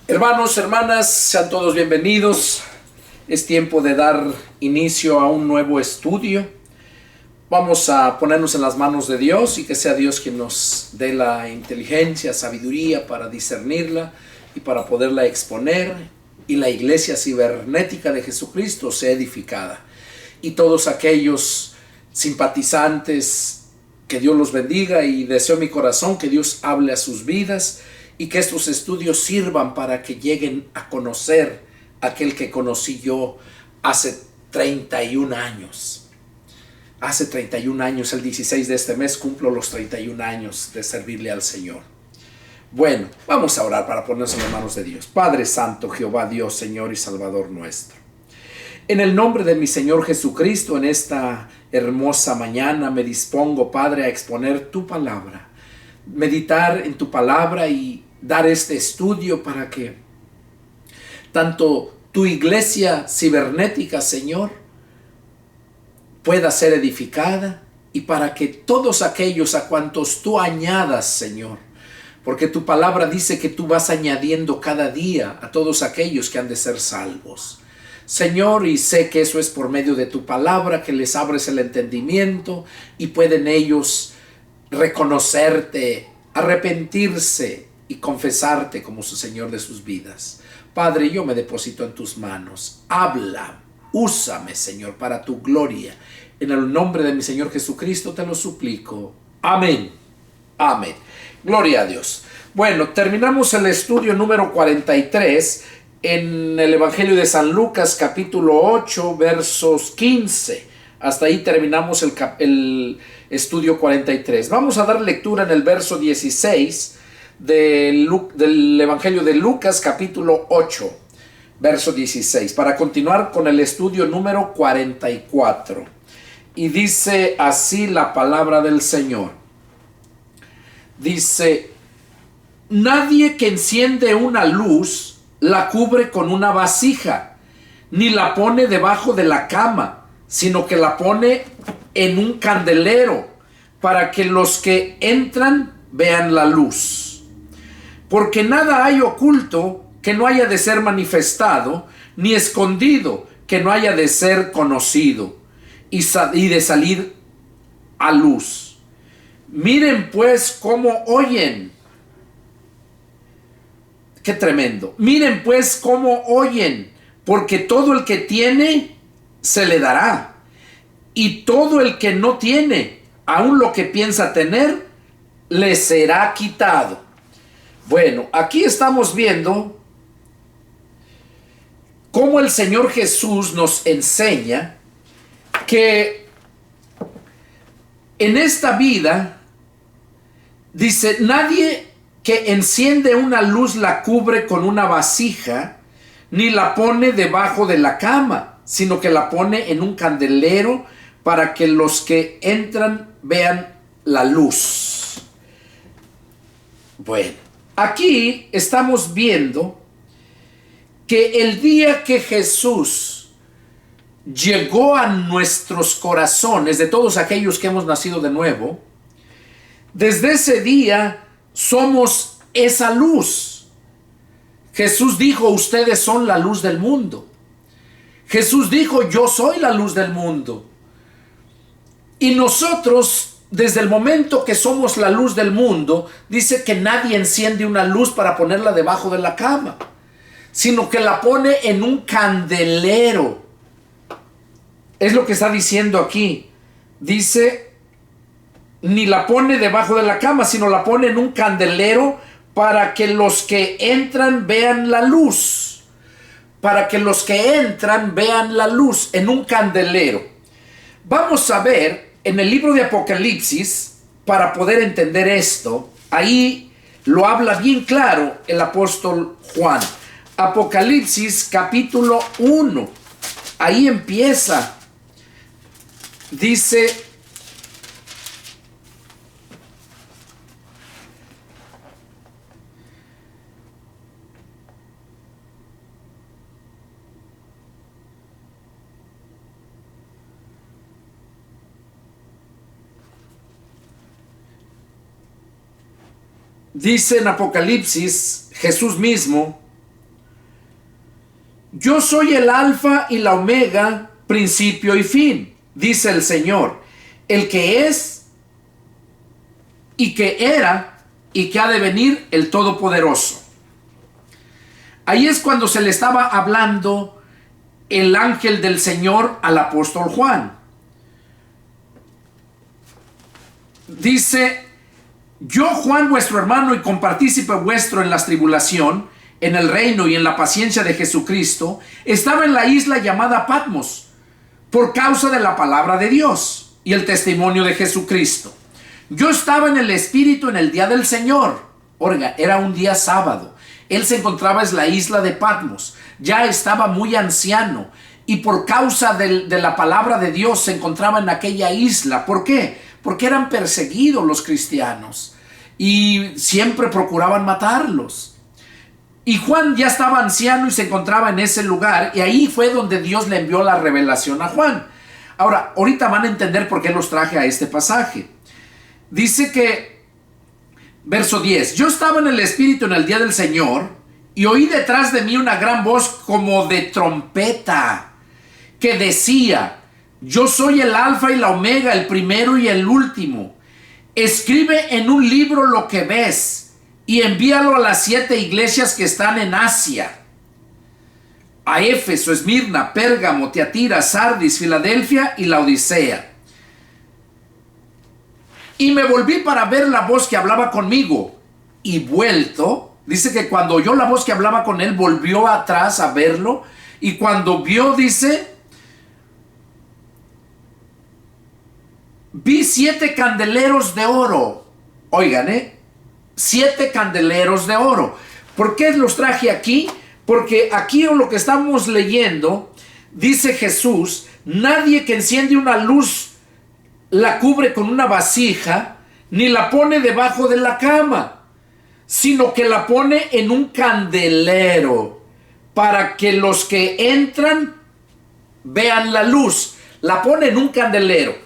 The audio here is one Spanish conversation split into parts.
Hermanos, hermanas, sean todos bienvenidos. Es tiempo de dar inicio a un nuevo estudio. Vamos a ponernos en las manos de Dios y que sea Dios quien nos dé la inteligencia, sabiduría para discernirla y para poderla exponer, y la iglesia cibernética de Jesucristo sea edificada. Y todos aquellos simpatizantes, que Dios los bendiga, y deseo en mi corazón que Dios hable a sus vidas y que estos estudios sirvan para que lleguen a conocer a aquel que conocí yo hace 31 años. Hace 31 años, el 16 de este mes, cumplo los 31 años de servirle al Señor. Bueno, vamos a orar para ponernos en las manos de Dios. Padre Santo, Jehová Dios, Señor y Salvador nuestro. En el nombre de mi Señor Jesucristo, en esta hermosa mañana me dispongo, Padre, a exponer tu palabra, meditar en tu palabra y dar este estudio para que tanto tu iglesia cibernética, Señor, pueda ser edificada, y para que todos aquellos a cuantos tú añadas, Señor, porque tu palabra dice que tú vas añadiendo cada día a todos aquellos que han de ser salvos. Señor, y sé que eso es por medio de tu palabra, que les abres el entendimiento y pueden ellos reconocerte, arrepentirse y confesarte como su Señor de sus vidas. Padre, yo me deposito en tus manos. Habla, úsame, Señor, para tu gloria. En el nombre de mi Señor Jesucristo te lo suplico. Amén. Amén. Gloria a Dios. Bueno, terminamos el estudio número 43 en el Evangelio de San Lucas, capítulo 8, versos 15. Hasta ahí terminamos el estudio 43. Vamos a dar lectura en el verso 16 del Evangelio de Lucas, capítulo 8, verso 16, para continuar con el estudio número 44. Y dice así la palabra del Señor. Dice: nadie que enciende una luz la cubre con una vasija, ni la pone debajo de la cama, sino que la pone en un candelero, para que los que entran vean la luz. Porque nada hay oculto que no haya de ser manifestado, ni escondido que no haya de ser conocido y de salir a luz. Miren pues cómo oyen. Qué tremendo. Miren pues cómo oyen, porque todo el que tiene se le dará, y todo el que no tiene, aun lo que piensa tener, le será quitado. Bueno, aquí estamos viendo cómo el Señor Jesús nos enseña que en esta vida, dice, nadie que enciende una luz la cubre con una vasija, ni la pone debajo de la cama, sino que la pone en un candelero, para que los que entran vean la luz. Bueno, aquí estamos viendo que el día que Jesús llegó a nuestros corazones, de todos aquellos que hemos nacido de nuevo, desde ese día somos esa luz. Jesús dijo: ustedes son la luz del mundo. Jesús dijo: yo soy la luz del mundo. Y nosotros, desde el momento que somos la luz del mundo, dice que nadie enciende una luz para ponerla debajo de la cama, sino que la pone en un candelero. Es lo que está diciendo aquí. Dice: ni la pone debajo de la cama, sino la pone en un candelero, para que los que entran vean la luz. Para que los que entran vean la luz, en un candelero. Vamos a ver en el libro de Apocalipsis, para poder entender esto. Ahí lo habla bien claro el apóstol Juan. Apocalipsis capítulo 1. Ahí empieza. Dice: dice en Apocalipsis, Jesús mismo, yo soy el alfa y la omega, principio y fin, dice el Señor, el que es y que era y que ha de venir, el Todopoderoso. Ahí es cuando se le estaba hablando el ángel del Señor al apóstol Juan. Dice: yo, Juan, vuestro hermano y compartícipe vuestro en la tribulación, en el reino y en la paciencia de Jesucristo, estaba en la isla llamada Patmos, por causa de la palabra de Dios y el testimonio de Jesucristo. Yo estaba en el Espíritu en el día del Señor. Oiga, era un día sábado. Él se encontraba en la isla de Patmos. Ya estaba muy anciano y por causa de la palabra de Dios se encontraba en aquella isla. ¿Por qué? Porque eran perseguidos los cristianos y siempre procuraban matarlos. Y Juan ya estaba anciano y se encontraba en ese lugar, y ahí fue donde Dios le envió la revelación a Juan. Ahora, ahorita van a entender por qué los traje a este pasaje. Dice que, verso 10, yo estaba en el Espíritu en el día del Señor, y oí detrás de mí una gran voz como de trompeta, que decía: yo soy el alfa y la omega, el primero y el último. Escribe en un libro lo que ves y envíalo a las 7 iglesias que están en Asia: a Éfeso, Esmirna, Pérgamo, Tiatira, Sardis, Filadelfia y Laodicea. Y me volví para ver la voz que hablaba conmigo, y vuelto, dice que cuando oyó la voz que hablaba con él, volvió atrás a verlo, y cuando vio, dice, vi 7 candeleros de oro. Oigan, 7 candeleros de oro. ¿Por qué los traje aquí? Porque aquí lo que estamos leyendo, dice Jesús: nadie que enciende una luz la cubre con una vasija, ni la pone debajo de la cama, sino que la pone en un candelero, para que los que entran vean la luz. La pone en un candelero.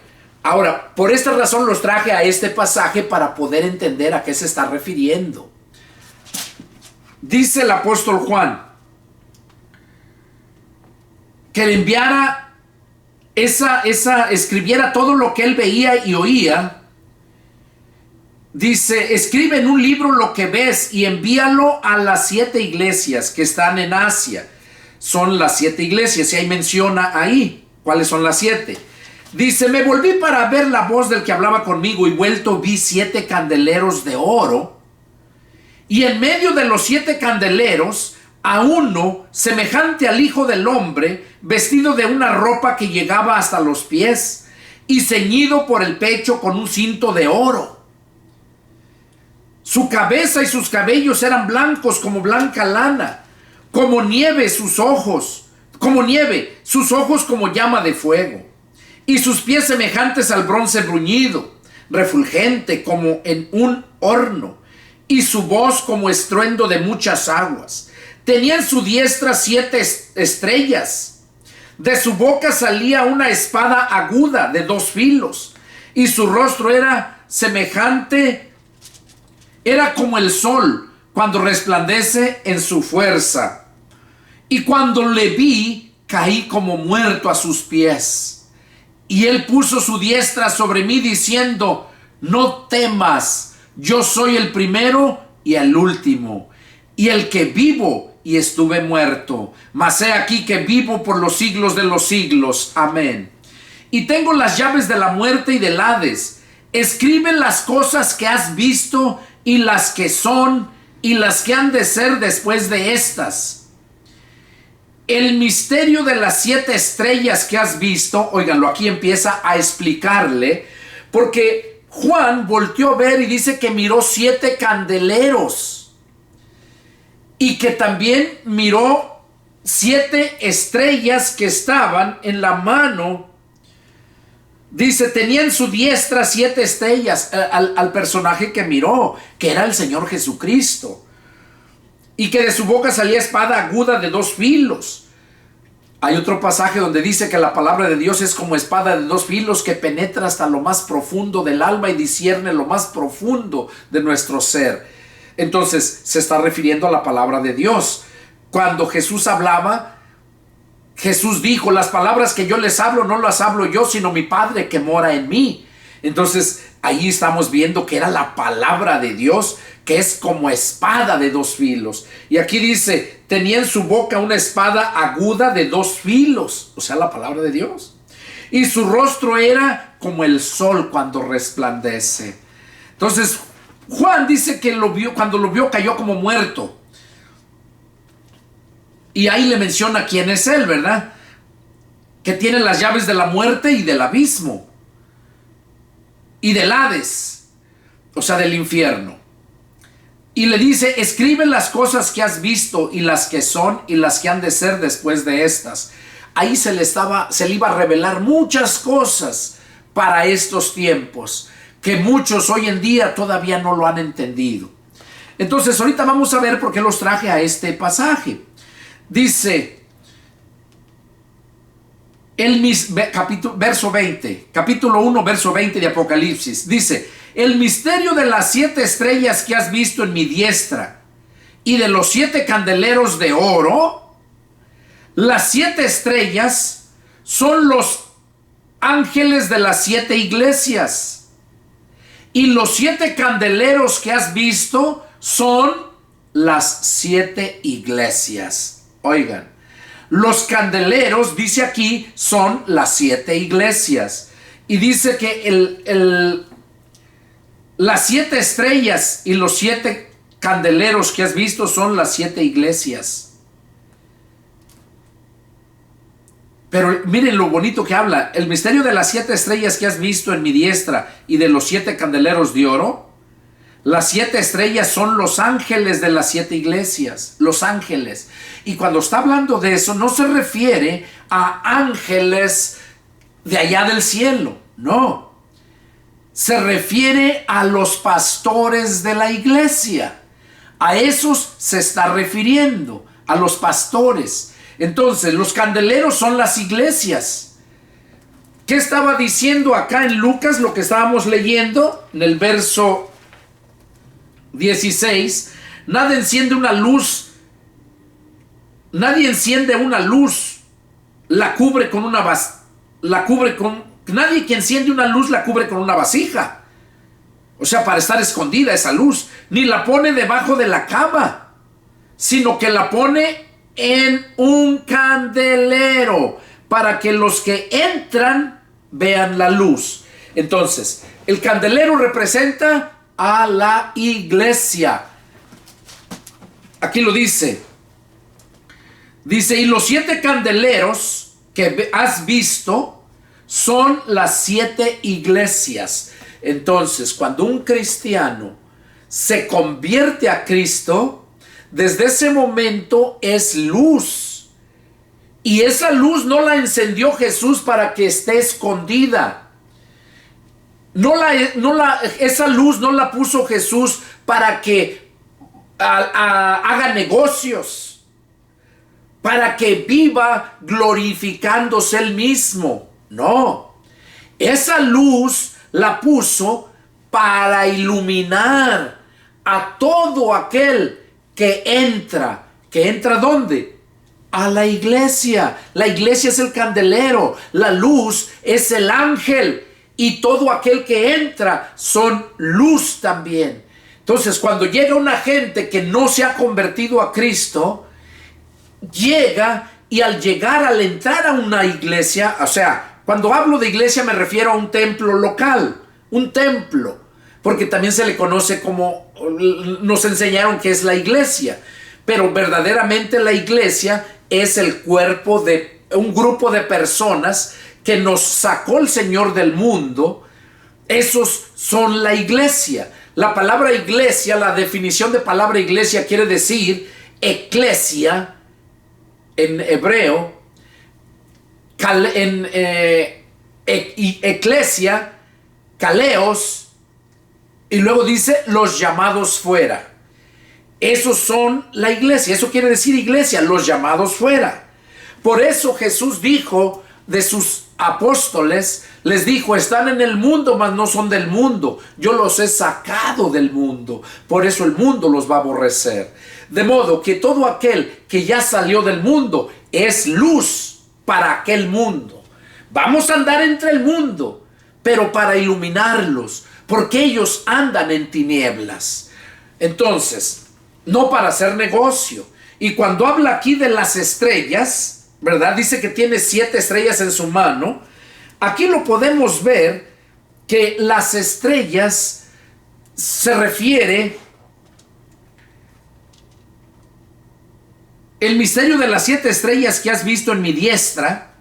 Ahora, por esta razón los traje a este pasaje para poder entender a qué se está refiriendo. Dice el apóstol Juan que le enviara escribiera todo lo que él veía y oía. Dice: escribe en un libro lo que ves y envíalo a las 7 iglesias que están en Asia. Son las 7 iglesias, y ahí menciona ahí cuáles son las 7. Dice: me volví para ver la voz del que hablaba conmigo, y vuelto vi 7 candeleros de oro, y en medio de los 7 candeleros a uno semejante al Hijo del Hombre, vestido de una ropa que llegaba hasta los pies, y ceñido por el pecho con un cinto de oro. Su cabeza y sus cabellos eran blancos como blanca lana, como nieve sus ojos como llama de fuego, y sus pies semejantes al bronce bruñido, refulgente como en un horno, y su voz como estruendo de muchas aguas. Tenía en su diestra 7 estrellas. De su boca salía una espada aguda de 2 filos, y su rostro era como el sol cuando resplandece en su fuerza. Y cuando le vi, caí como muerto a sus pies. Y él puso su diestra sobre mí, diciendo: no temas, yo soy el primero y el último, y el que vivo y estuve muerto, mas he aquí que vivo por los siglos de los siglos. Amén. Y tengo las llaves de la muerte y del Hades. Escribe las cosas que has visto, y las que son, y las que han de ser después de estas. El misterio de las 7 estrellas que has visto, óiganlo, aquí empieza a explicarle, porque Juan volteó a ver y dice que miró 7 candeleros, y que también miró 7 estrellas que estaban en la mano. Dice, tenía en su diestra 7 estrellas al personaje que miró, que era el Señor Jesucristo, y que de su boca salía espada aguda de 2 filos. Hay otro pasaje donde dice que la palabra de Dios es como espada de 2 filos, que penetra hasta lo más profundo del alma y discierne lo más profundo de nuestro ser. Entonces se está refiriendo a la palabra de Dios. Cuando Jesús hablaba, Jesús dijo, las palabras que yo les hablo no las hablo yo, sino mi Padre que mora en mí. Entonces ahí estamos viendo que era la palabra de Dios, que es como espada de dos filos. Y aquí dice, tenía en su boca una espada aguda de dos filos, o sea, la palabra de Dios. Y su rostro era como el sol cuando resplandece. Entonces Juan dice que cuando lo vio cayó como muerto. Y ahí le menciona quién es él, ¿verdad? Que tiene las llaves de la muerte y del abismo. Y del Hades, o sea, del infierno. Y le dice, escribe las cosas que has visto y las que son y las que han de ser después de estas. Ahí se le iba a revelar muchas cosas para estos tiempos, que muchos hoy en día todavía no lo han entendido. Entonces ahorita vamos a ver por qué los traje a este pasaje. Dice, capítulo 1, verso 20 de Apocalipsis, dice, el misterio de las 7 estrellas que has visto en mi diestra y de los 7 candeleros de oro. Las 7 estrellas son los ángeles de las 7 iglesias y los 7 candeleros que has visto son las 7 iglesias. Oigan, los candeleros, dice aquí, son las 7 iglesias. Y dice que las 7 estrellas y los 7 candeleros que has visto son las 7 iglesias. Pero miren lo bonito que habla. El misterio de las 7 estrellas que has visto en mi diestra y de los 7 candeleros de oro. Las 7 estrellas son los ángeles de las 7 iglesias, los ángeles. Y cuando está hablando de eso, no se refiere a ángeles de allá del cielo, no. Se refiere a los pastores de la iglesia. A esos se está refiriendo, a los pastores. Entonces, los candeleros son las iglesias. ¿Qué estaba diciendo acá en Lucas, lo que estábamos leyendo en el verso 16, nadie enciende una luz, la cubre con una nadie que enciende una luz la cubre con una vasija, o sea, para estar escondida esa luz, ni la pone debajo de la cama, sino que la pone en un candelero, para que los que entran vean la luz. Entonces, el candelero representa a la iglesia. Aquí lo dice. Dice, y los 7 candeleros que has visto son las 7 iglesias. Entonces, cuando un cristiano se convierte a Cristo, desde ese momento es luz. Y esa luz no la encendió Jesús para que esté escondida. Esa luz no la puso Jesús para que haga negocios, para que viva glorificándose él mismo. No, esa luz la puso para iluminar a todo aquel que entra. ¿Que entra dónde? A la iglesia. La iglesia es el candelero, la luz es el ángel. Y todo aquel que entra son luz también. Entonces, cuando llega una gente que no se ha convertido a Cristo, llega y al entrar a una iglesia, o sea, cuando hablo de iglesia me refiero a un templo local, un templo, porque también se le conoce como, nos enseñaron que es la iglesia, pero verdaderamente la iglesia es el cuerpo de un grupo de personas que nos sacó el Señor del mundo. Esos son la iglesia. La palabra iglesia, la definición de palabra iglesia quiere decir eclesia en hebreo, eclesia, kaleos, y luego dice los llamados fuera. Esos son la iglesia, eso quiere decir iglesia, los llamados fuera. Por eso Jesús dijo de sus apóstoles, les dijo, están en el mundo, mas no son del mundo. Yo los he sacado del mundo, por eso el mundo los va a aborrecer. De modo que todo aquel que ya salió del mundo es luz. para aquel mundo. Vamos a andar entre el mundo, pero para iluminarlos, porque ellos andan en tinieblas. Entonces, no para hacer negocio. Y cuando habla aquí de las estrellas, ¿verdad? Dice que tiene 7 estrellas en su mano. Aquí lo podemos ver que las estrellas se refiere el misterio de las 7 estrellas que has visto en mi diestra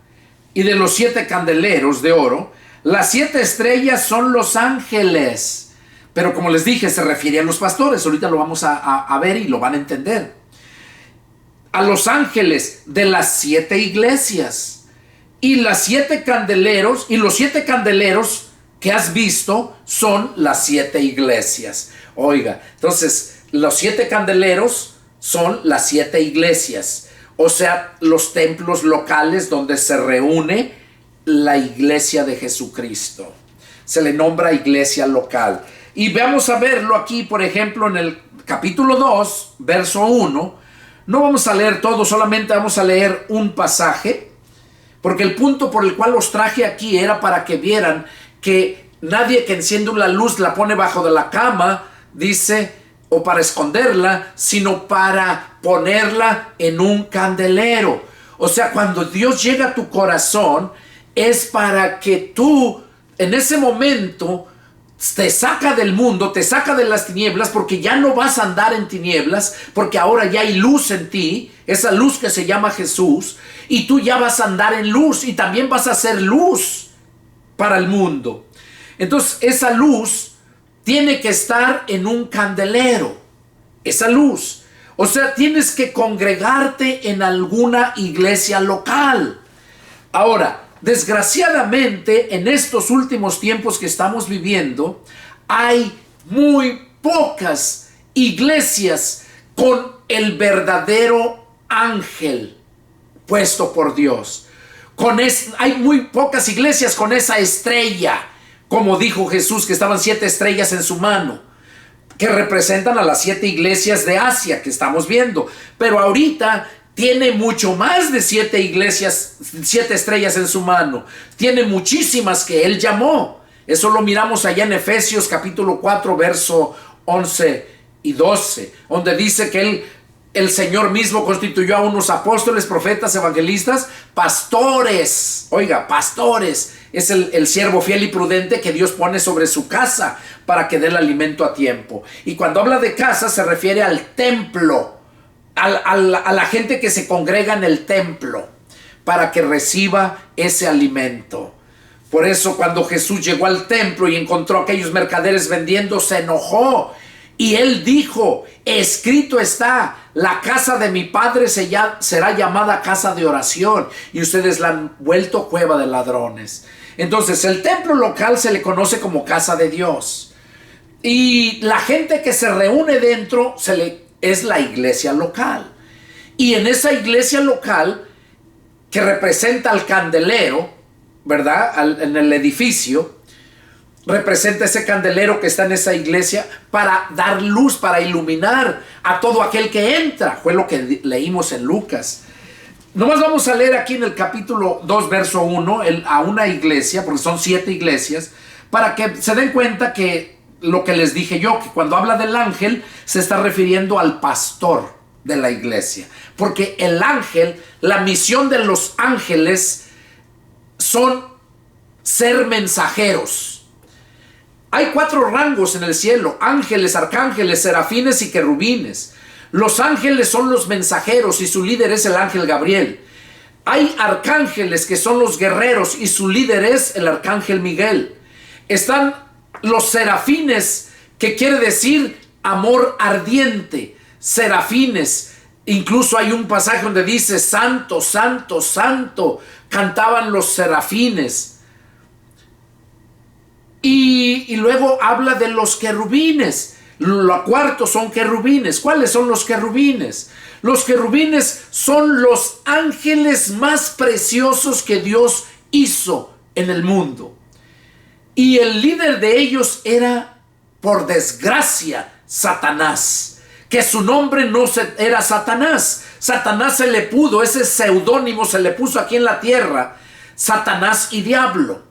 y de los 7 candeleros de oro. Las 7 estrellas son los ángeles, pero como les dije, se refiere a los pastores. Ahorita lo vamos a ver y lo van a entender. A los ángeles de las 7 iglesias. Y las 7 candeleros, y los 7 candeleros que has visto son las 7 iglesias. Oiga, entonces los 7 candeleros son las 7 iglesias, o sea, los templos locales donde se reúne la iglesia de Jesucristo. Se le nombra iglesia local. Y vamos a verlo aquí, por ejemplo, en el capítulo 2, verso 1. No vamos a leer todo, solamente vamos a leer un pasaje, porque el punto por el cual los traje aquí era para que vieran que nadie que enciende una luz la pone bajo de la cama, dice, o para esconderla, sino para ponerla en un candelero. O sea, cuando Dios llega a tu corazón, es para que tú, en ese momento, te saca del mundo, te saca de las tinieblas, porque ya no vas a andar en tinieblas, porque ahora ya hay luz en ti, esa luz que se llama Jesús, y tú ya vas a andar en luz, y también vas a ser luz para el mundo. Entonces, esa luz tiene que estar en un candelero, esa luz. O sea, tienes que congregarte en alguna iglesia local. Ahora, desgraciadamente, en estos últimos tiempos que estamos viviendo, hay muy pocas iglesias con el verdadero ángel puesto por Dios. Hay muy pocas iglesias con esa estrella, como dijo Jesús, que estaban 7 estrellas en su mano, que representan a las 7 iglesias de Asia que estamos viendo. Pero ahorita tiene mucho más de 7 iglesias, 7 estrellas en su mano. Tiene muchísimas que él llamó. Eso lo miramos allá en Efesios capítulo 4, verso 11 y 12, donde dice que el Señor mismo constituyó a unos apóstoles, profetas, evangelistas, pastores. Oiga, pastores. Es el siervo fiel y prudente que Dios pone sobre su casa para que dé el alimento a tiempo. Y cuando habla de casa se refiere al templo, a la gente que se congrega en el templo para que reciba ese alimento. Por eso cuando Jesús llegó al templo y encontró a aquellos mercaderes vendiendo, se enojó. Y él dijo, escrito está, la casa de mi padre será llamada casa de oración, y ustedes la han vuelto cueva de ladrones. Entonces, el templo local se le conoce como casa de Dios. Y la gente que se reúne dentro es la iglesia local. Y en esa iglesia local, que representa al candelero, ¿verdad? En el edificio, representa ese candelero que está en esa iglesia para dar luz, para iluminar a todo aquel que entra. Fue lo que leímos en Lucas. Nomás vamos a leer aquí en el capítulo 2, verso 1, a una iglesia, porque son 7 iglesias, para que se den cuenta que lo que les dije yo, que cuando habla del ángel, se está refiriendo al pastor de la iglesia. Porque el ángel, la misión de los ángeles son ser mensajeros. Hay 4 rangos en el cielo: ángeles, arcángeles, serafines y querubines. Los ángeles son los mensajeros y su líder es el ángel Gabriel. Hay arcángeles que son los guerreros y su líder es el arcángel Miguel. Están los serafines, que quiere decir amor ardiente. Serafines. Incluso hay un pasaje donde dice santo, santo, santo. Cantaban los serafines. Y luego habla de los querubines. Lo cuarto son querubines. ¿Cuáles son los querubines? Los querubines son los ángeles más preciosos que Dios hizo en el mundo. Y el líder de ellos era, por desgracia, Satanás. Que su nombre no era Satanás, Satanás se le pudo, ese seudónimo se le puso aquí en la tierra, Satanás y diablo.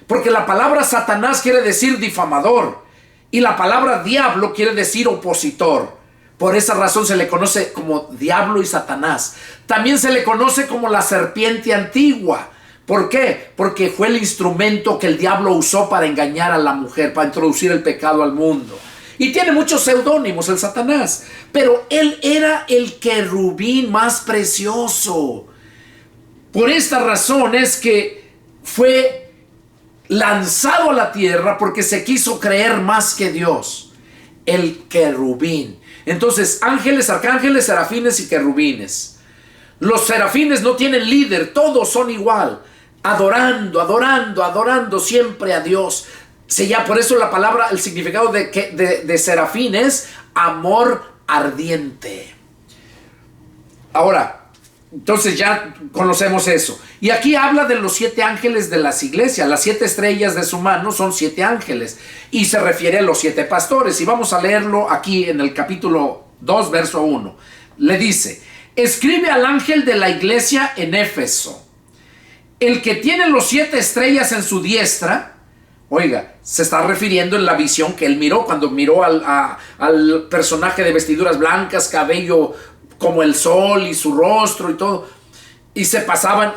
Porque la palabra Satanás quiere decir difamador y la palabra diablo quiere decir opositor. Por esa razón se le conoce como diablo y Satanás. También se le conoce como la serpiente antigua. ¿Por qué? Porque fue el instrumento que el diablo usó para engañar a la mujer, para introducir el pecado al mundo. Y tiene muchos seudónimos el Satanás, pero él era el querubín más precioso. Por esta razón es que fue lanzado a la tierra porque se quiso creer más que Dios. El querubín. Entonces, ángeles, arcángeles, serafines y querubines. Los serafines no tienen líder, todos son igual. Adorando siempre a Dios. Por eso la palabra, el significado de serafín es amor ardiente. Ahora, entonces ya conocemos eso. Y aquí habla de los 7 ángeles de las iglesias. Las 7 estrellas de su mano son 7 ángeles. Y se refiere a los 7 pastores. Y vamos a leerlo aquí en el capítulo 2, verso 1. Le dice: escribe al ángel de la iglesia en Éfeso, el que tiene los 7 estrellas en su diestra. Oiga, se está refiriendo en la visión que él miró, cuando miró al personaje de vestiduras blancas, cabello como el sol y su rostro y todo. Y se paseaba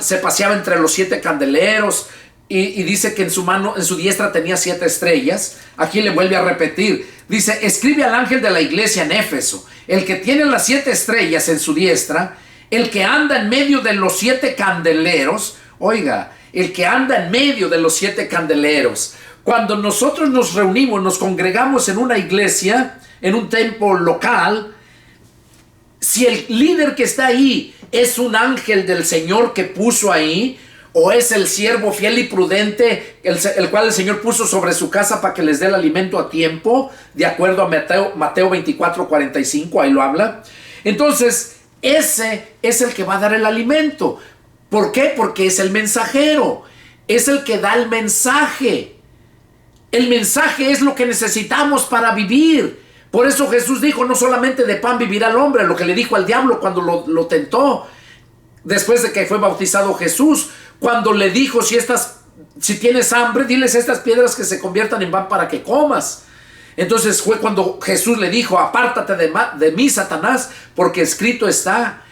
entre los 7 candeleros. Y dice que en su mano, en su diestra tenía 7 estrellas. Aquí le vuelve a repetir. Dice: escribe al ángel de la iglesia en Éfeso, el que tiene las 7 estrellas en su diestra, el que anda en medio de los 7 candeleros. Oiga, el que anda en medio de los 7 candeleros. Cuando nosotros nos reunimos, nos congregamos en una iglesia, en un templo local, si el líder que está ahí es un ángel del Señor que puso ahí, o es el siervo fiel y prudente, el cual el Señor puso sobre su casa para que les dé el alimento a tiempo, de acuerdo a Mateo 24:45, ahí lo habla. Entonces, ese es el que va a dar el alimento. ¿Por qué? Porque es el mensajero, es el que da el mensaje. El mensaje es lo que necesitamos para vivir. Por eso Jesús dijo: no solamente de pan vivirá el hombre, lo que le dijo al diablo cuando lo tentó, después de que fue bautizado Jesús, cuando le dijo: si tienes hambre, diles a estas piedras que se conviertan en pan para que comas. Entonces fue cuando Jesús le dijo: apártate de mí, Satanás, porque escrito está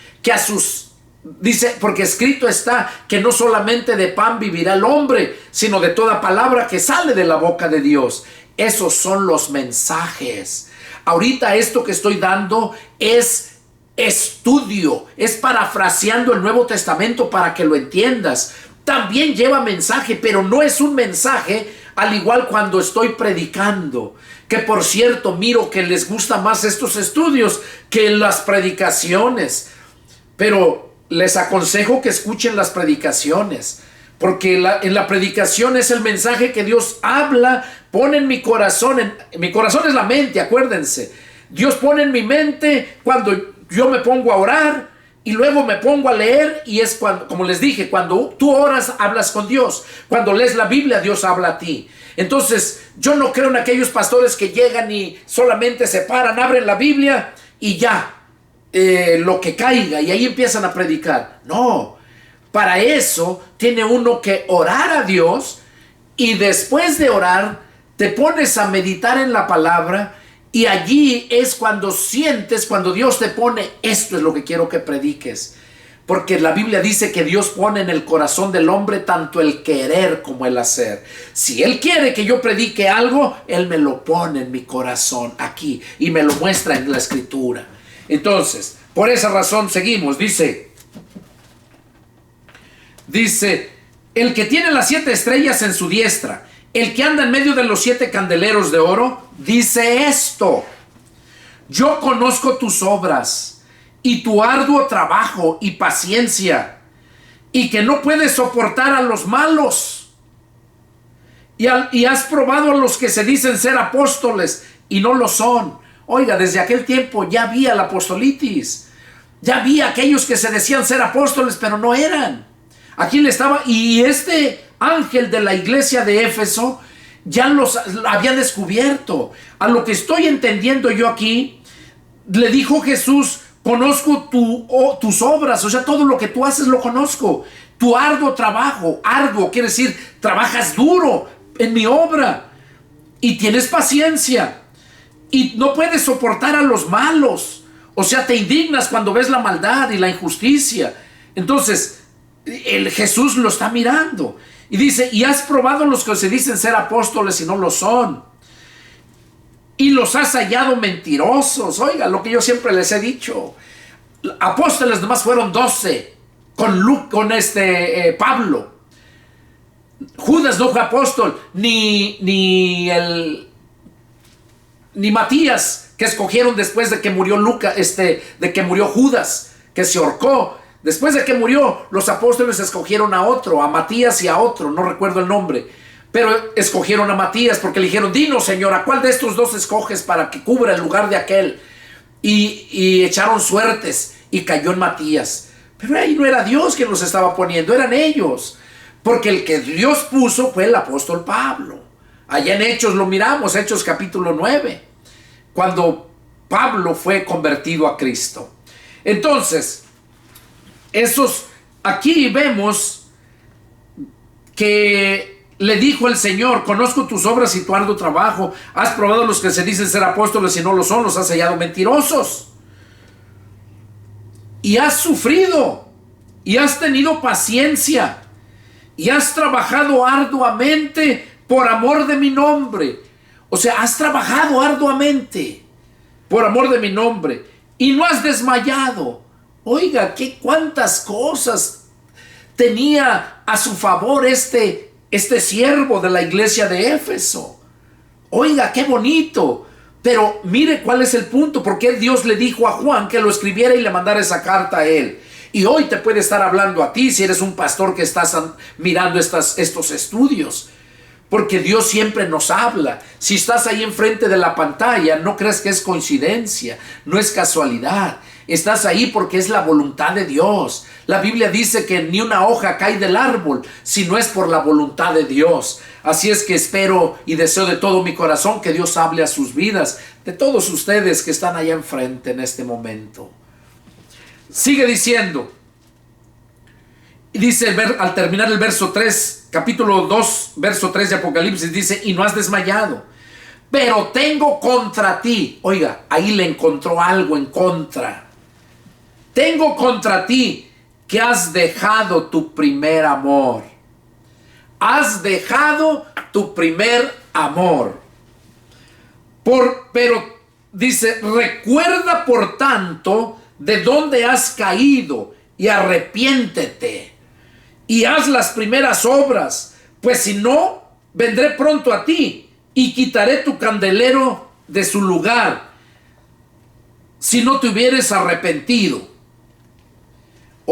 porque escrito está que no solamente de pan vivirá el hombre, sino de toda palabra que sale de la boca de Dios. Esos son los mensajes. Ahorita esto que estoy dando es estudio, es parafraseando el Nuevo Testamento para que lo entiendas. También lleva mensaje, pero no es un mensaje al igual cuando estoy predicando. Que por cierto, miro que les gusta más estos estudios que las predicaciones. Pero les aconsejo que escuchen las predicaciones, porque en la predicación es el mensaje que Dios habla, pone en mi corazón. Mi corazón es la mente, acuérdense. Dios pone en mi mente cuando yo me pongo a orar y luego me pongo a leer, y es cuando, como les dije, cuando tú oras, hablas con Dios. Cuando lees la Biblia, Dios habla a ti. Entonces, yo no creo en aquellos pastores que llegan y solamente se paran, abren la Biblia y ya, lo que caiga, y ahí empiezan a predicar. No, para eso tiene uno que orar a Dios, y después de orar te pones a meditar en la palabra, y allí es cuando sientes, cuando Dios te pone: esto es lo que quiero que prediques. Porque la Biblia dice que Dios pone en el corazón del hombre tanto el querer como el hacer. Si Él quiere que yo predique algo, Él me lo pone en mi corazón aquí y me lo muestra en la Escritura. Entonces, por esa razón seguimos. Dice, el que tiene las 7 estrellas en su diestra, el que anda en medio de los 7 candeleros de oro, dice esto: yo conozco tus obras y tu arduo trabajo y paciencia, y que no puedes soportar a los malos, y has probado a los que se dicen ser apóstoles y no lo son. Oiga, desde aquel tiempo ya había la apostolitis, ya había aquellos que se decían ser apóstoles pero no eran. Aquí le estaba, y este ángel de la iglesia de Éfeso ya los había descubierto. A lo que estoy entendiendo yo aquí, le dijo Jesús: conozco tus obras, o sea, todo lo que tú haces lo conozco. Tu arduo trabajo, arduo quiere decir, trabajas duro en mi obra y tienes paciencia y no puedes soportar a los malos. O sea, te indignas cuando ves la maldad y la injusticia. Entonces, el Jesús lo está mirando y dice, y has probado los que se dicen ser apóstoles y no lo son. Y los has hallado mentirosos. Oiga, lo que yo siempre les he dicho. Apóstoles nomás fueron 12 con Pablo. Judas no fue apóstol, ni Matías, que escogieron después de que murió de que murió Judas, que se ahorcó. Después de que murió, los apóstoles escogieron a otro, a Matías y a otro, no recuerdo el nombre. Pero escogieron a Matías porque le dijeron, dinos, Señor, ¿a cuál de estos dos escoges para que cubra el lugar de aquel? Y echaron suertes y cayó en Matías. Pero ahí no era Dios quien los estaba poniendo, eran ellos. Porque el que Dios puso fue el apóstol Pablo. Allá en Hechos lo miramos, Hechos capítulo 9, cuando Pablo fue convertido a Cristo. Entonces, aquí vemos que le dijo el Señor, conozco tus obras y tu arduo trabajo, has probado los que se dicen ser apóstoles y no lo son, los has hallado mentirosos. Y has sufrido, y has tenido paciencia, y has trabajado arduamente por amor de mi nombre. O sea, has trabajado arduamente por amor de mi nombre, y no has desmayado. Oiga, cuántas cosas tenía a su favor este siervo de la iglesia de Éfeso. Oiga, qué bonito. Pero mire cuál es el punto, porque Dios le dijo a Juan que lo escribiera y le mandara esa carta a él. Y hoy te puede estar hablando a ti si eres un pastor que estás mirando estos estudios. Porque Dios siempre nos habla. Si estás ahí enfrente de la pantalla, no creas que es coincidencia, no es casualidad. Estás ahí porque es la voluntad de Dios. La Biblia dice que ni una hoja cae del árbol si no es por la voluntad de Dios. Así es que espero y deseo de todo mi corazón que Dios hable a sus vidas, de todos ustedes que están allá enfrente en este momento. Sigue diciendo, y dice al terminar el verso 3, capítulo 2, verso 3 de Apocalipsis, dice, y no has desmayado, pero tengo contra ti. Oiga, ahí le encontró algo en contra. Tengo contra ti que has dejado tu primer amor. Has dejado tu primer amor. Pero dice, recuerda por tanto de dónde has caído y arrepiéntete y haz las primeras obras, pues si no, vendré pronto a ti y quitaré tu candelero de su lugar si no te hubieres arrepentido.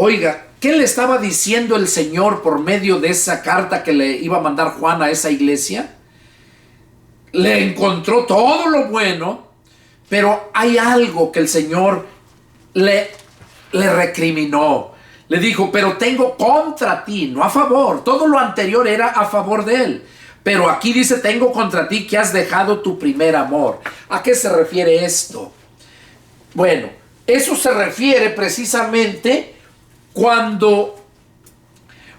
Oiga, ¿qué le estaba diciendo el Señor por medio de esa carta que le iba a mandar Juan a esa iglesia? Le encontró todo lo bueno, pero hay algo que el Señor le recriminó. Le dijo, pero tengo contra ti, no a favor. Todo lo anterior era a favor de él. Pero aquí dice, tengo contra ti que has dejado tu primer amor. ¿A qué se refiere esto? Bueno, eso se refiere precisamente cuando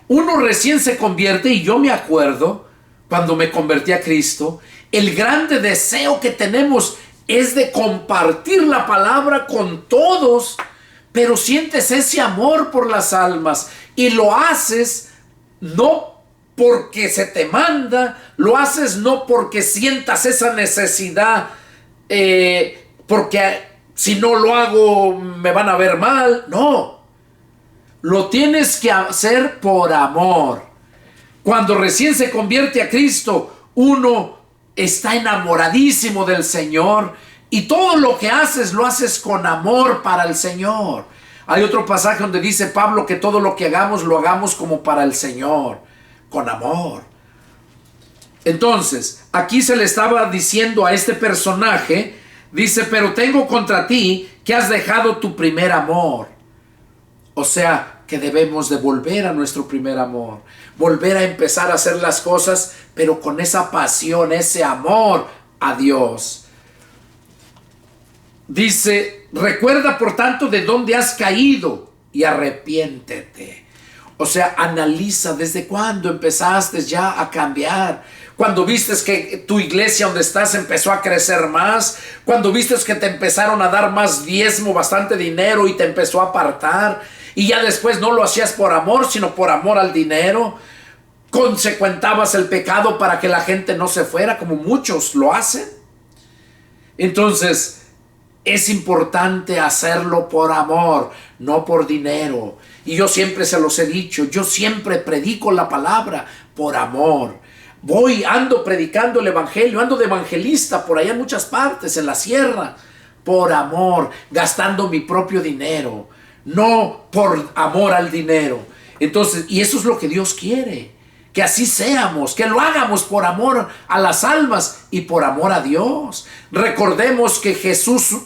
uno recién se convierte, y yo me acuerdo cuando me convertí a Cristo, el grande deseo que tenemos es de compartir la palabra con todos, pero sientes ese amor por las almas y lo haces no porque se te manda, lo haces no porque sientas esa necesidad, porque si no lo hago me van a ver mal. No, lo tienes que hacer por amor. Cuando recién se convierte a Cristo, uno está enamoradísimo del Señor y todo lo que haces lo haces con amor para el Señor. Hay otro pasaje donde dice Pablo que todo lo que hagamos lo hagamos como para el Señor, con amor. Entonces, aquí se le estaba diciendo a este personaje, dice, pero tengo contra ti que has dejado tu primer amor. O sea, que debemos de volver a nuestro primer amor, volver a empezar a hacer las cosas, pero con esa pasión, ese amor a Dios. Dice, recuerda por tanto de dónde has caído y arrepiéntete. O sea, analiza desde cuándo empezaste ya a cambiar. Cuando vistes que tu iglesia donde estás empezó a crecer más. Cuando vistes que te empezaron a dar más diezmo, bastante dinero y te empezó a apartar. Y ya después no lo hacías por amor, sino por amor al dinero. Consecuentabas el pecado para que la gente no se fuera, como muchos lo hacen. Entonces, es importante hacerlo por amor, no por dinero. Y yo siempre se los he dicho, yo siempre predico la palabra por amor. Ando predicando el evangelio, ando de evangelista por allá en muchas partes, en la sierra, por amor, gastando mi propio dinero, no por amor al dinero. Entonces, y eso es lo que Dios quiere, que así seamos, que lo hagamos por amor a las almas y por amor a Dios. Recordemos que Jesús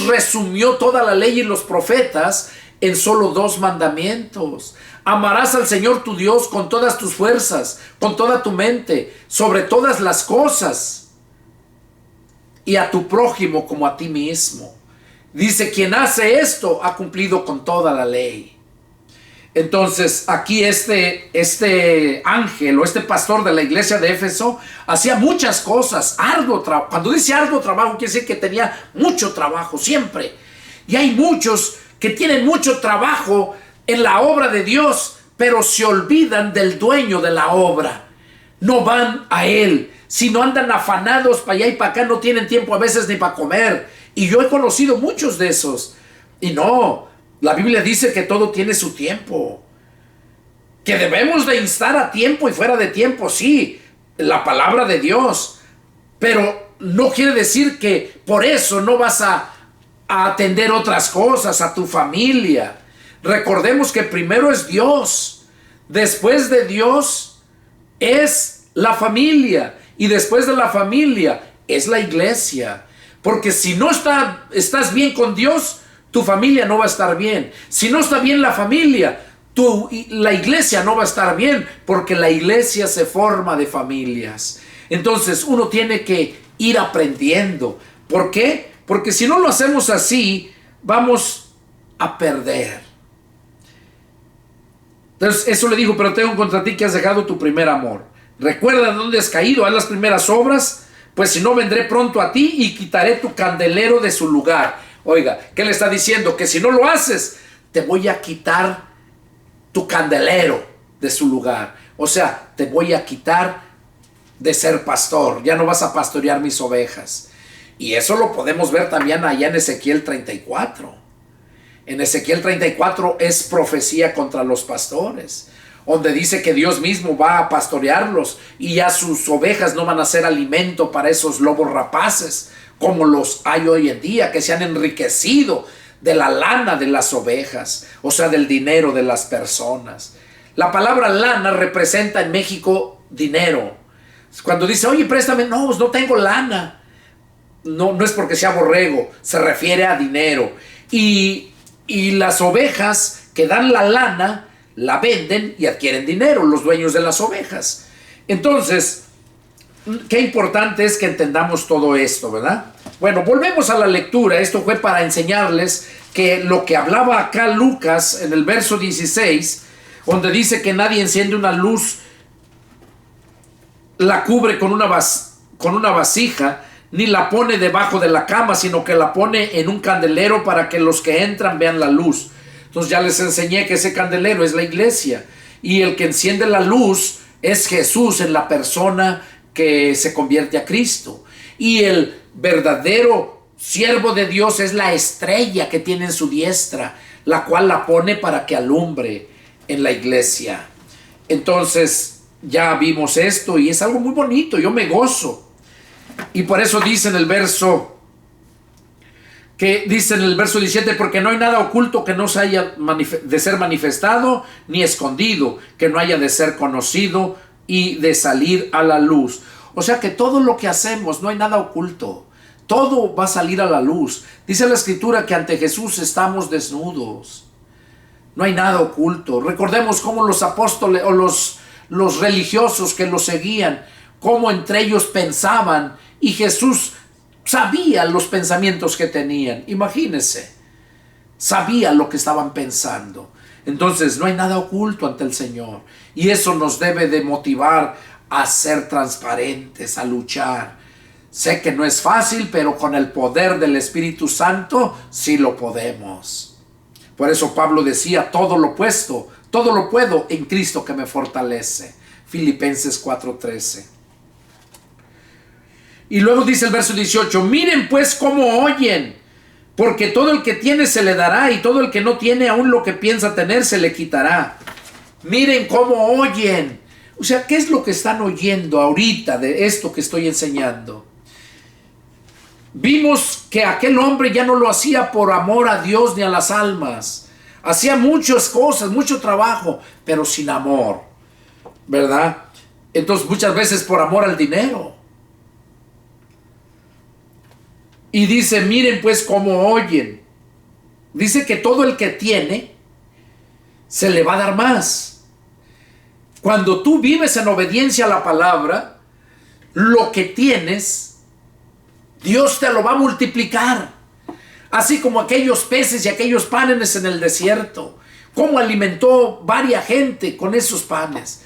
resumió toda la ley y los profetas en solo 2 mandamientos. Amarás al Señor tu Dios con todas tus fuerzas, con toda tu mente, sobre todas las cosas, y a tu prójimo como a ti mismo. Dice, quien hace esto ha cumplido con toda la ley. Entonces aquí este ángel o este pastor de la iglesia de Éfeso hacía muchas cosas, arduo trabajo. Cuando dice arduo trabajo quiere decir que tenía mucho trabajo siempre. Y hay muchos que tienen mucho trabajo en la obra de Dios, pero se olvidan del dueño de la obra. No van a Él, sino andan afanados para allá y para acá, no tienen tiempo a veces ni para comer. Y yo he conocido muchos de esos. Y no, la Biblia dice que todo tiene su tiempo. Que debemos de instar a tiempo y fuera de tiempo, sí, la palabra de Dios. Pero no quiere decir que por eso no vas a atender otras cosas, a tu familia. Recordemos que primero es Dios, después de Dios es la familia y después de la familia es la iglesia. Porque si no estás bien con Dios, tu familia no va a estar bien. Si no está bien la familia, la iglesia no va a estar bien, porque la iglesia se forma de familias. Entonces uno tiene que ir aprendiendo. ¿Por qué? Porque si no lo hacemos así, vamos a perder. Entonces eso le dijo, pero tengo contra ti que has dejado tu primer amor. Recuerda de dónde has caído, haz las primeras obras, pues si no vendré pronto a ti y quitaré tu candelero de su lugar. Oiga, ¿qué le está diciendo? Que si no lo haces, te voy a quitar tu candelero de su lugar. O sea, te voy a quitar de ser pastor. Ya no vas a pastorear mis ovejas. Y eso lo podemos ver también allá en Ezequiel 34. En Ezequiel 34 es profecía contra los pastores, donde dice que Dios mismo va a pastorearlos y ya sus ovejas no van a ser alimento para esos lobos rapaces, como los hay hoy en día, que se han enriquecido de la lana de las ovejas, o sea, del dinero de las personas. La palabra lana representa en México dinero. Cuando dice, oye, préstame, no, pues no tengo lana. No es porque sea borrego, se refiere a dinero. Y las ovejas que dan la lana, la venden y adquieren dinero, los dueños de las ovejas. Entonces, qué importante es que entendamos todo esto, ¿verdad? Bueno, volvemos a la lectura. Esto fue para enseñarles que lo que hablaba acá Lucas en el verso 16, donde dice que nadie enciende una luz, la cubre con una vasija, ni la pone debajo de la cama, sino que la pone en un candelero para que los que entran vean la luz. Entonces ya les enseñé que ese candelero es la iglesia, y el que enciende la luz es Jesús en la persona que se convierte a Cristo. Y el verdadero siervo de Dios es la estrella que tiene en su diestra, la cual la pone para que alumbre en la iglesia. Entonces ya vimos esto y es algo muy bonito, yo me gozo. Y por eso dice en el verso 17, porque no hay nada oculto que no se haya de ser manifestado, ni escondido, que no haya de ser conocido y de salir a la luz. O sea que todo lo que hacemos, no hay nada oculto, todo va a salir a la luz. Dice la escritura que ante Jesús estamos desnudos, no hay nada oculto. Recordemos cómo los apóstoles o los religiosos que lo seguían, cómo entre ellos pensaban, y Jesús sabía los pensamientos que tenían. Imagínense, sabía lo que estaban pensando. Entonces no hay nada oculto ante el Señor. Y eso nos debe de motivar a ser transparentes, a luchar. Sé que no es fácil, pero con el poder del Espíritu Santo sí lo podemos. Por eso Pablo decía, todo lo puedo en Cristo que me fortalece. Filipenses 4:13. Y luego dice el verso 18, miren pues cómo oyen, porque todo el que tiene se le dará, y todo el que no tiene, aún lo que piensa tener se le quitará. Miren cómo oyen. O sea, ¿qué es lo que están oyendo ahorita de esto que estoy enseñando? Vimos que aquel hombre ya no lo hacía por amor a Dios ni a las almas. Hacía muchas cosas, mucho trabajo, pero sin amor, ¿verdad? Entonces muchas veces por amor al dinero. Y dice, miren pues cómo oyen. Dice que todo el que tiene, se le va a dar más. Cuando tú vives en obediencia a la palabra, lo que tienes, Dios te lo va a multiplicar. Así como aquellos peces y aquellos panes en el desierto. Cómo alimentó varias gente con esos panes.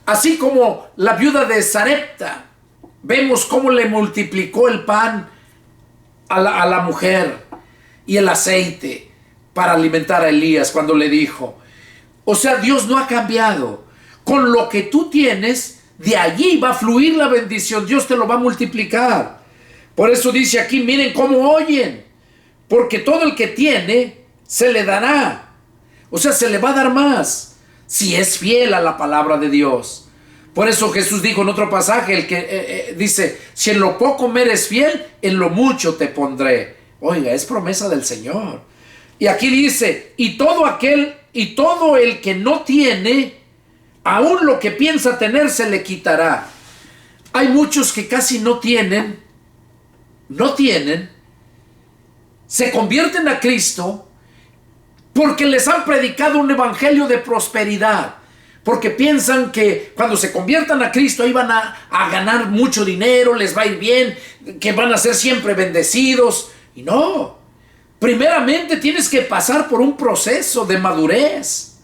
Así como la viuda de Sarepta. Vemos cómo le multiplicó el pan a la mujer y el aceite para alimentar a Elías cuando le dijo. O sea, Dios no ha cambiado. Con lo que tú tienes, de allí va a fluir la bendición. Dios te lo va a multiplicar. Por eso dice aquí, miren cómo oyen. Porque todo el que tiene, se le dará. O sea, se le va a dar más. Si es fiel a la palabra de Dios. Por eso Jesús dijo en otro pasaje, el que dice, si en lo poco me eres fiel, en lo mucho te pondré. Oiga, es promesa del Señor. Y aquí dice, y todo el que no tiene, aún lo que piensa tener se le quitará. Hay muchos que casi no tienen, se convierten a Cristo porque les han predicado un evangelio de prosperidad. Porque piensan que cuando se conviertan a Cristo ahí van a ganar mucho dinero, les va a ir bien, que van a ser siempre bendecidos. Y no, primeramente tienes que pasar por un proceso de madurez.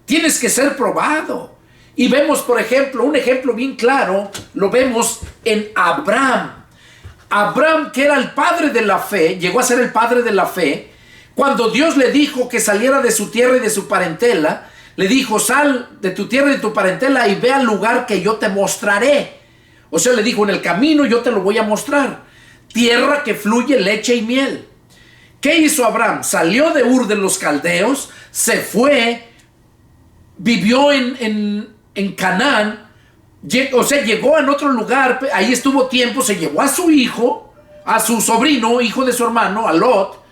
Tienes que ser probado. Y vemos, por ejemplo, un ejemplo bien claro, lo vemos en Abraham. Abraham, que era el padre de la fe, llegó a ser el padre de la fe, cuando Dios le dijo que saliera de su tierra y de su parentela, le dijo, sal de tu tierra y de tu parentela y ve al lugar que yo te mostraré. O sea, le dijo, en el camino yo te lo voy a mostrar. Tierra que fluye leche y miel. ¿Qué hizo Abraham? Salió de Ur de los Caldeos, se fue, vivió en Canaán, o sea, llegó en otro lugar, ahí estuvo tiempo, se llevó a su hijo, a su sobrino, hijo de su hermano, a Lot,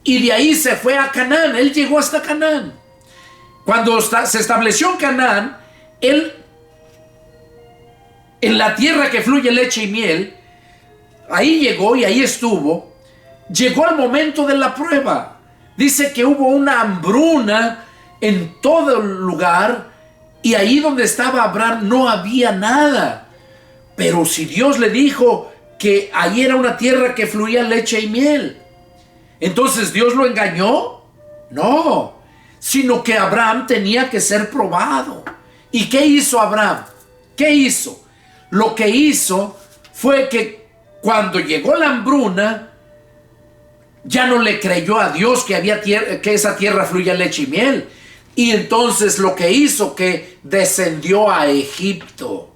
y de ahí se fue a Canaán. Él llegó hasta Canaán. Cuando se estableció en Canaán, él, en la tierra que fluye leche y miel, ahí llegó y ahí estuvo. Llegó el momento de la prueba. Dice que hubo una hambruna en todo el lugar, y ahí donde estaba Abraham no había nada. Pero si Dios le dijo que ahí era una tierra que fluía leche y miel, entonces ¿Dios lo engañó? No. Sino que Abraham tenía que ser probado. ¿Y qué hizo Abraham? ¿Qué hizo? Lo que hizo fue que cuando llegó la hambruna, ya no le creyó a Dios que esa tierra fluía leche y miel. Y entonces lo que hizo, que descendió a Egipto.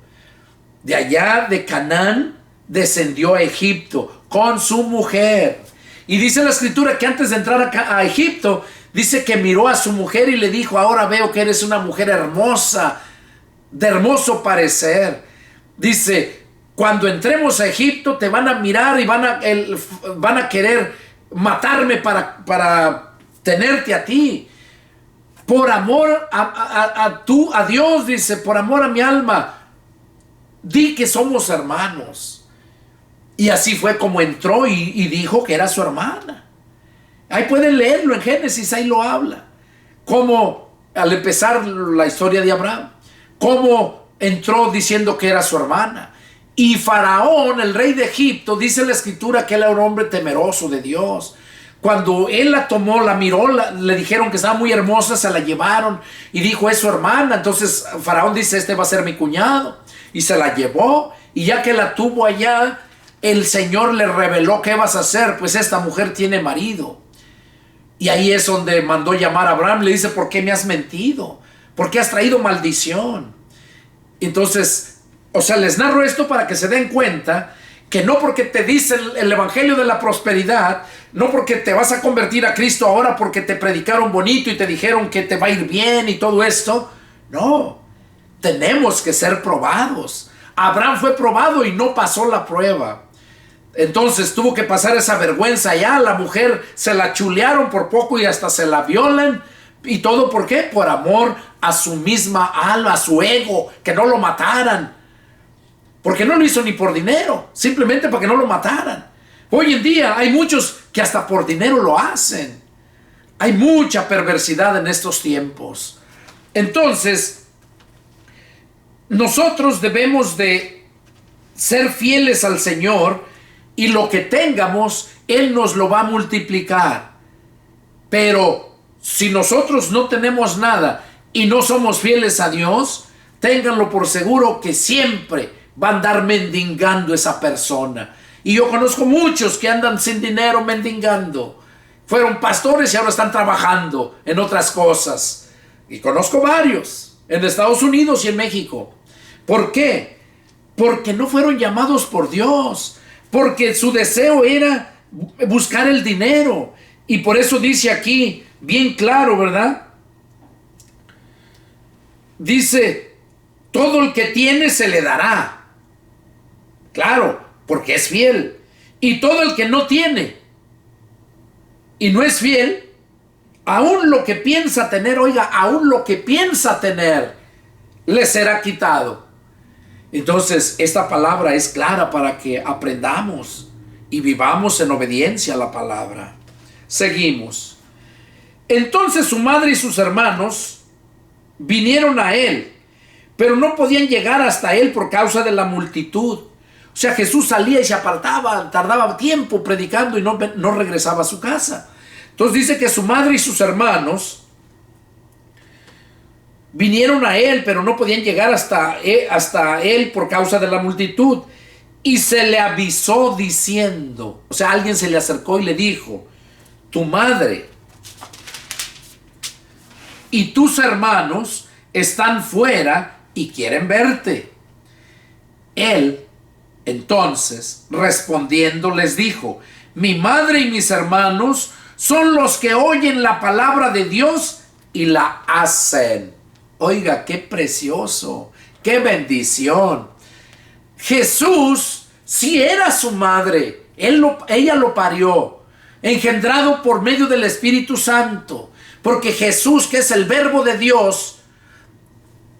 De allá de Canaán descendió a Egipto con su mujer. Y dice la escritura que antes de entrar a Egipto, dice que miró a su mujer y le dijo, ahora veo que eres una mujer hermosa, de hermoso parecer. Dice, cuando entremos a Egipto te van a mirar y van a querer matarme para tenerte a ti. Por amor a Dios, dice, por amor a mi alma, di que somos hermanos. Y así fue como entró y dijo que era su hermana. Ahí pueden leerlo en Génesis, ahí lo habla. Como al empezar la historia de Abraham, cómo entró diciendo que era su hermana. Y Faraón, el rey de Egipto, dice la escritura que él era un hombre temeroso de Dios. Cuando él la tomó, la miró, le dijeron que estaba muy hermosa, se la llevaron y dijo, es su hermana. Entonces Faraón dice, este va a ser mi cuñado. Y se la llevó, y ya que la tuvo allá, el Señor le reveló, ¿qué vas a hacer? Pues esta mujer tiene marido. Y ahí es donde mandó llamar a Abraham, le dice, ¿por qué me has mentido? ¿Por qué has traído maldición? Entonces, o sea, les narro esto para que se den cuenta que no porque te dicen el evangelio de la prosperidad, no porque te vas a convertir a Cristo ahora porque te predicaron bonito y te dijeron que te va a ir bien y todo esto. No, tenemos que ser probados. Abraham fue probado y no pasó la prueba. Entonces tuvo que pasar esa vergüenza ya. La mujer se la chulearon por poco y hasta se la violan. ¿Y todo por qué? Por amor a su misma alma, a su ego, que no lo mataran. Porque no lo hizo ni por dinero, simplemente para que no lo mataran. Hoy en día hay muchos que hasta por dinero lo hacen. Hay mucha perversidad en estos tiempos. Entonces, nosotros debemos de ser fieles al Señor y lo que tengamos, Él nos lo va a multiplicar. Pero si nosotros no tenemos nada y no somos fieles a Dios, ténganlo por seguro que siempre va a andar mendigando esa persona. Y yo conozco muchos que andan sin dinero mendigando. Fueron pastores y ahora están trabajando en otras cosas. Y conozco varios en Estados Unidos y en México. ¿Por qué? Porque no fueron llamados por Dios. Porque su deseo era buscar el dinero. Y por eso dice aquí, bien claro, ¿verdad? Dice, todo el que tiene se le dará. Claro, porque es fiel. Y todo el que no tiene y no es fiel, aún lo que piensa tener, oiga, aún lo que piensa tener, le será quitado. Entonces, esta palabra es clara para que aprendamos y vivamos en obediencia a la palabra. Seguimos. Entonces su madre y sus hermanos vinieron a él, pero no podían llegar hasta él por causa de la multitud. O sea, Jesús salía y se apartaba, tardaba tiempo predicando y no regresaba a su casa. Entonces dice que su madre y sus hermanos vinieron a él, pero no podían llegar hasta él por causa de la multitud. Y se le avisó diciendo, o sea, alguien se le acercó y le dijo, tu madre y tus hermanos están fuera y quieren verte. Él entonces, respondiendo, les dijo, mi madre y mis hermanos son los que oyen la palabra de Dios y la hacen. Oiga, qué precioso, qué bendición. Jesús sí era su madre, ella lo parió, engendrado por medio del Espíritu Santo, porque Jesús, que es el verbo de Dios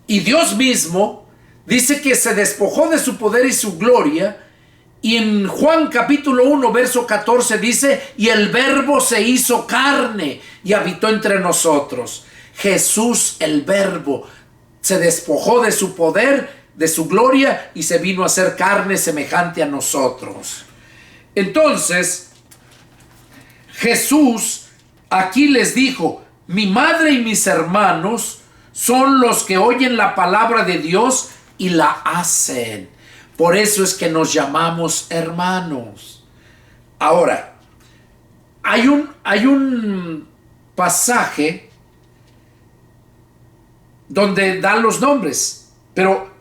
y Dios mismo, dice que se despojó de su poder y su gloria. Y en Juan capítulo 1 verso 14 dice, y el verbo se hizo carne y habitó entre nosotros. Jesús, el verbo, se despojó de su poder, de su gloria, y se vino a ser carne semejante a nosotros. Entonces, Jesús aquí les dijo, mi madre y mis hermanos son los que oyen la palabra de Dios y la hacen. Por eso es que nos llamamos hermanos. Ahora, hay un pasaje donde dan los nombres, pero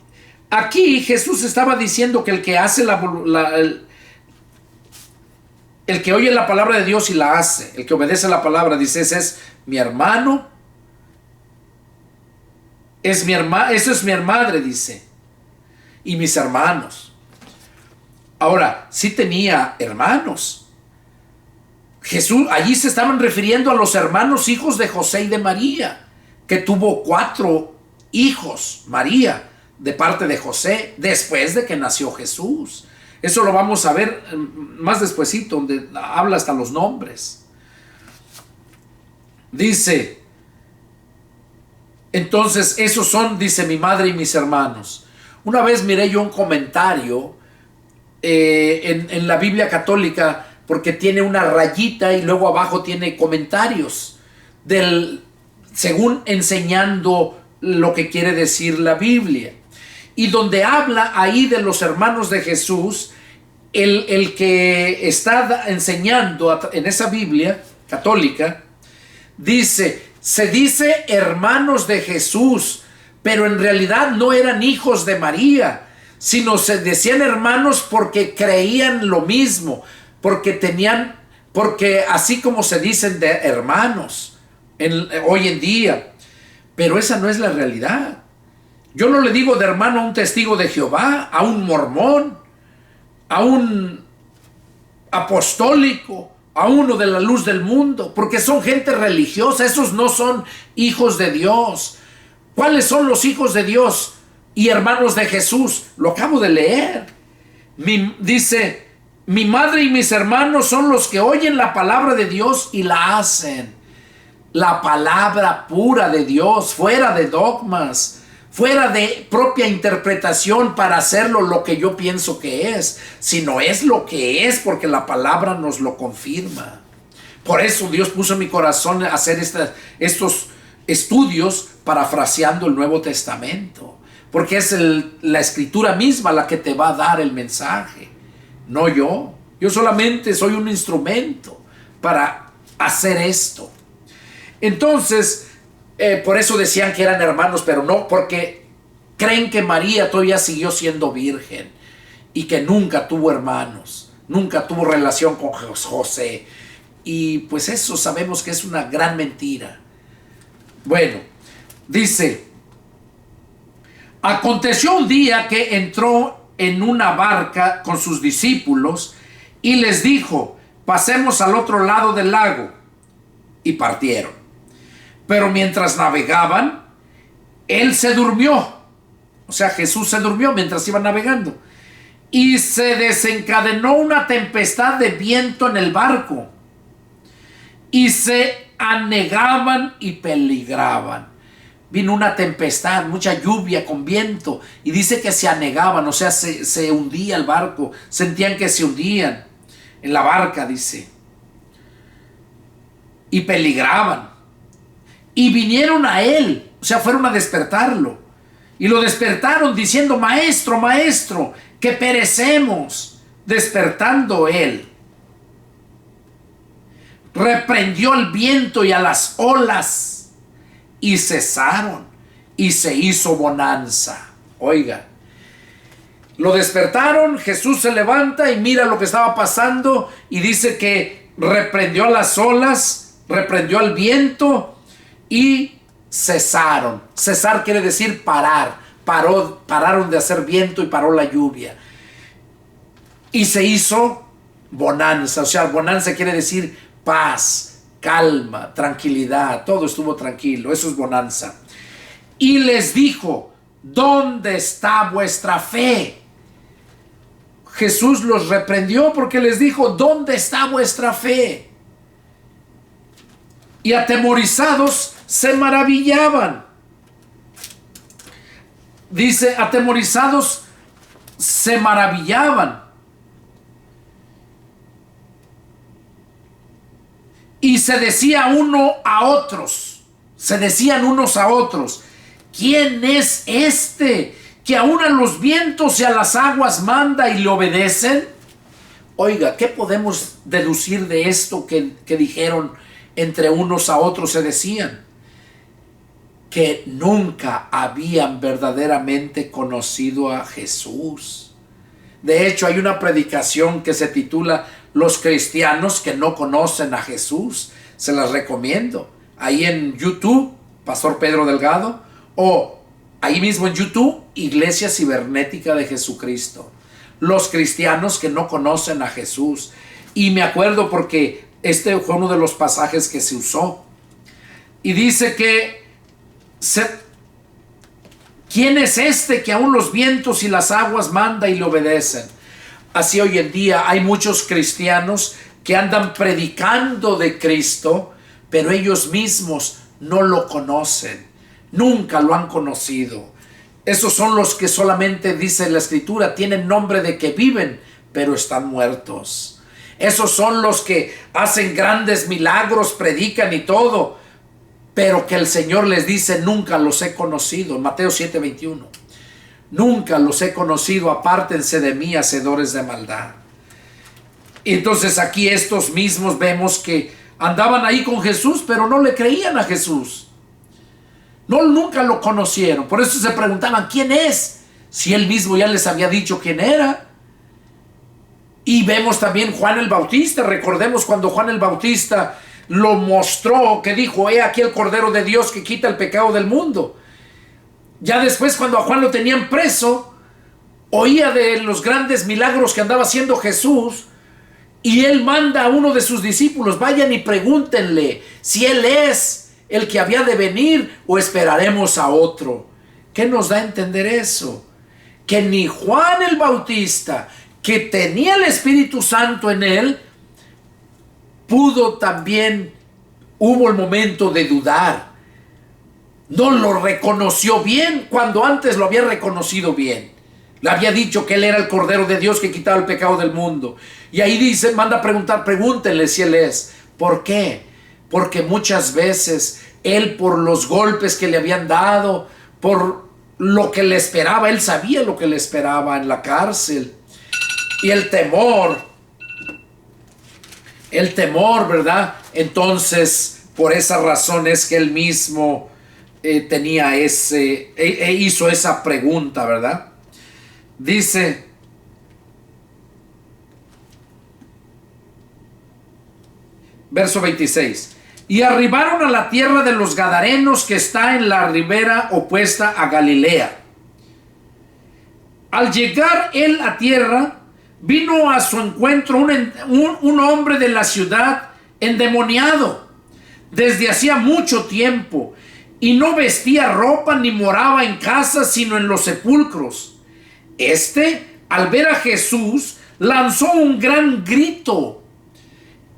aquí Jesús estaba diciendo que el que hace el que oye la palabra de Dios y la hace, el que obedece la palabra, dice, ese es mi hermano, esa es mi madre, dice, y mis hermanos. Ahora, sí tenía hermanos. Jesús, allí se estaban refiriendo a los hermanos hijos de José y de María, que tuvo 4 hijos, María, de parte de José, después de que nació Jesús. Eso lo vamos a ver más despuesito, donde habla hasta los nombres. Dice, entonces esos son, dice, mi madre y mis hermanos. Una vez miré yo un comentario en la Biblia católica, porque tiene una rayita y luego abajo tiene comentarios según enseñando lo que quiere decir la Biblia. Y donde habla ahí de los hermanos de Jesús, el que está enseñando en esa Biblia católica, se dice hermanos de Jesús, pero en realidad no eran hijos de María, sino se decían hermanos porque creían lo mismo, porque así como se dicen de hermanos hoy en día, pero esa no es la realidad. Yo no le digo de hermano a un testigo de Jehová, a un mormón, a un apostólico, a uno de la luz del mundo, porque son gente religiosa. Esos no son hijos de Dios. ¿Cuáles son los hijos de Dios y hermanos de Jesús? Lo acabo de leer. Dice, mi madre y mis hermanos son los que oyen la palabra de Dios y la hacen. La palabra pura de Dios, fuera de dogmas, fuera de propia interpretación para hacerlo lo que yo pienso que es, sino es lo que es porque la palabra nos lo confirma. Por eso Dios puso en mi corazón hacer estos estudios parafraseando el Nuevo Testamento, porque es la escritura misma la que te va a dar el mensaje, no yo. Yo solamente soy un instrumento para hacer esto. Entonces, por eso decían que eran hermanos, pero no, porque creen que María todavía siguió siendo virgen y que nunca tuvo hermanos, nunca tuvo relación con José. Y pues eso sabemos que es una gran mentira. Bueno, dice, aconteció un día que entró en una barca con sus discípulos y les dijo, pasemos al otro lado del lago. Y partieron. Pero mientras navegaban, él se durmió. O sea, Jesús se durmió mientras iba navegando. Y se desencadenó una tempestad de viento en el barco. Y se anegaban y peligraban. Vino una tempestad, mucha lluvia con viento. Y dice que se anegaban, o sea, se hundía el barco. Sentían que se hundían en la barca, dice. Y peligraban. Y vinieron a él, o sea, fueron a despertarlo. Y lo despertaron diciendo, maestro, maestro, que perecemos. Despertando él, reprendió el viento y a las olas, y cesaron, y se hizo bonanza. Oiga, lo despertaron, Jesús se levanta y mira lo que estaba pasando, y dice que reprendió a las olas, reprendió al viento, y cesaron. Cesar quiere decir parar. Pararon de hacer viento y paró la lluvia. Y se hizo bonanza. O sea, bonanza quiere decir paz, calma, tranquilidad. Todo estuvo tranquilo. Eso es bonanza. Y les dijo, ¿dónde está vuestra fe? Jesús los reprendió porque les dijo, ¿dónde está vuestra fe? Y atemorizados se maravillaban. Dice, atemorizados se maravillaban. Y se decía uno a otros, se decían unos a otros, ¿quién es este que aún a los vientos y a las aguas manda y le obedecen? Oiga, ¿qué podemos deducir de esto que dijeron entre unos a otros? Se decían que nunca habían verdaderamente conocido a Jesús. De hecho, hay una predicación que se titula Los cristianos que no conocen a Jesús. Se las recomiendo. Ahí en YouTube, Pastor Pedro Delgado, o ahí mismo en YouTube, Iglesia Cibernética de Jesucristo. Los cristianos que no conocen a Jesús. Y me acuerdo porque este fue uno de los pasajes que se usó. Y dice que ¿quién es este que aún los vientos y las aguas manda y le obedecen? Así hoy en día hay muchos cristianos que andan predicando de Cristo, pero ellos mismos no lo conocen, nunca lo han conocido. Esos son los que solamente, dice la Escritura, tienen nombre de que viven, pero están muertos. Esos son los que hacen grandes milagros, predican y todo, pero que el Señor les dice: nunca los he conocido. Mateo 7:21. Nunca los he conocido, apártense de mí, hacedores de maldad. Y entonces aquí estos mismos vemos que andaban ahí con Jesús, pero no le creían a Jesús. No, nunca lo conocieron. Por eso se preguntaban: ¿quién es? Si él mismo ya les había dicho quién era. Y vemos también Juan el Bautista. Recordemos cuando Juan el Bautista lo mostró, que dijo: he aquí el Cordero de Dios que quita el pecado del mundo. Ya después, cuando a Juan lo tenían preso, oía de los grandes milagros que andaba haciendo Jesús, y él manda a uno de sus discípulos: vayan y pregúntenle si él es el que había de venir o esperaremos a otro. ¿Qué nos da a entender eso? Que ni Juan el Bautista, que tenía el Espíritu Santo en él, hubo el momento de dudar. No lo reconoció bien cuando antes lo había reconocido bien. Le había dicho que él era el Cordero de Dios que quitaba el pecado del mundo. Y ahí dice, manda a preguntar: pregúntenle si él es. ¿Por qué? Porque muchas veces él, por los golpes que le habían dado, por lo que le esperaba, él sabía lo que le esperaba en la cárcel. Y el temor, ¿verdad? Entonces, por esa razón es que él mismo hizo esa pregunta, ¿verdad? Dice, verso 26: y arribaron a la tierra de los Gadarenos, que está en la ribera opuesta a Galilea. Al llegar él a tierra, vino a su encuentro un hombre de la ciudad endemoniado desde hacía mucho tiempo, y no vestía ropa ni moraba en casa, sino en los sepulcros. Al ver a Jesús, lanzó un gran grito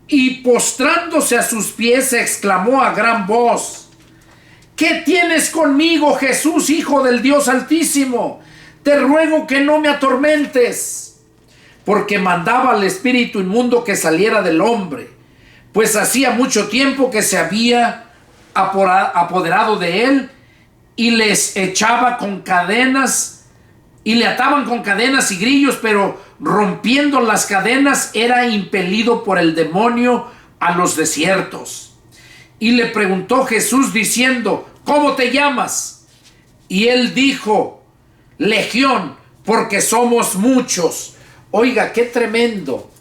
y, postrándose a sus pies, exclamó a gran voz: ¿qué tienes conmigo, Jesús, Hijo del Dios Altísimo? Te ruego que no me atormentes. Porque mandaba al espíritu inmundo que saliera del hombre, pues hacía mucho tiempo que se había apoderado de él, y les echaba con cadenas, y le ataban con cadenas y grillos, pero rompiendo las cadenas era impelido por el demonio a los desiertos. Y le preguntó Jesús diciendo: ¿cómo te llamas? Y él dijo: Legión, porque somos muchos. Oiga, qué tremendo.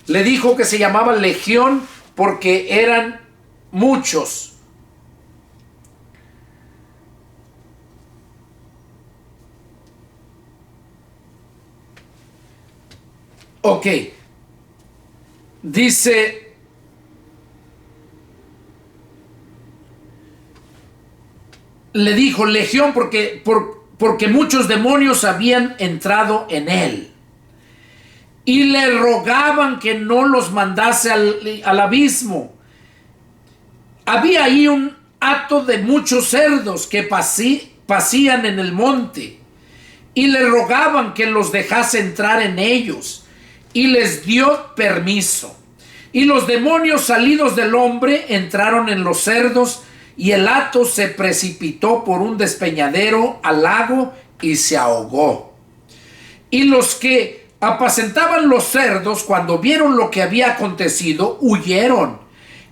Le dijo que se llamaba Legión porque eran muchos. Ok. Dice, le dijo Legión porque muchos demonios habían entrado en él. Y le rogaban que no los mandase al abismo. Había ahí un hato de muchos cerdos que pasían en el monte, y le rogaban que los dejase entrar en ellos, y les dio permiso. Y los demonios, salidos del hombre, entraron en los cerdos, y el hato se precipitó por un despeñadero al lago y se ahogó. Y los que apacentaban los cerdos, cuando vieron lo que había acontecido, huyeron,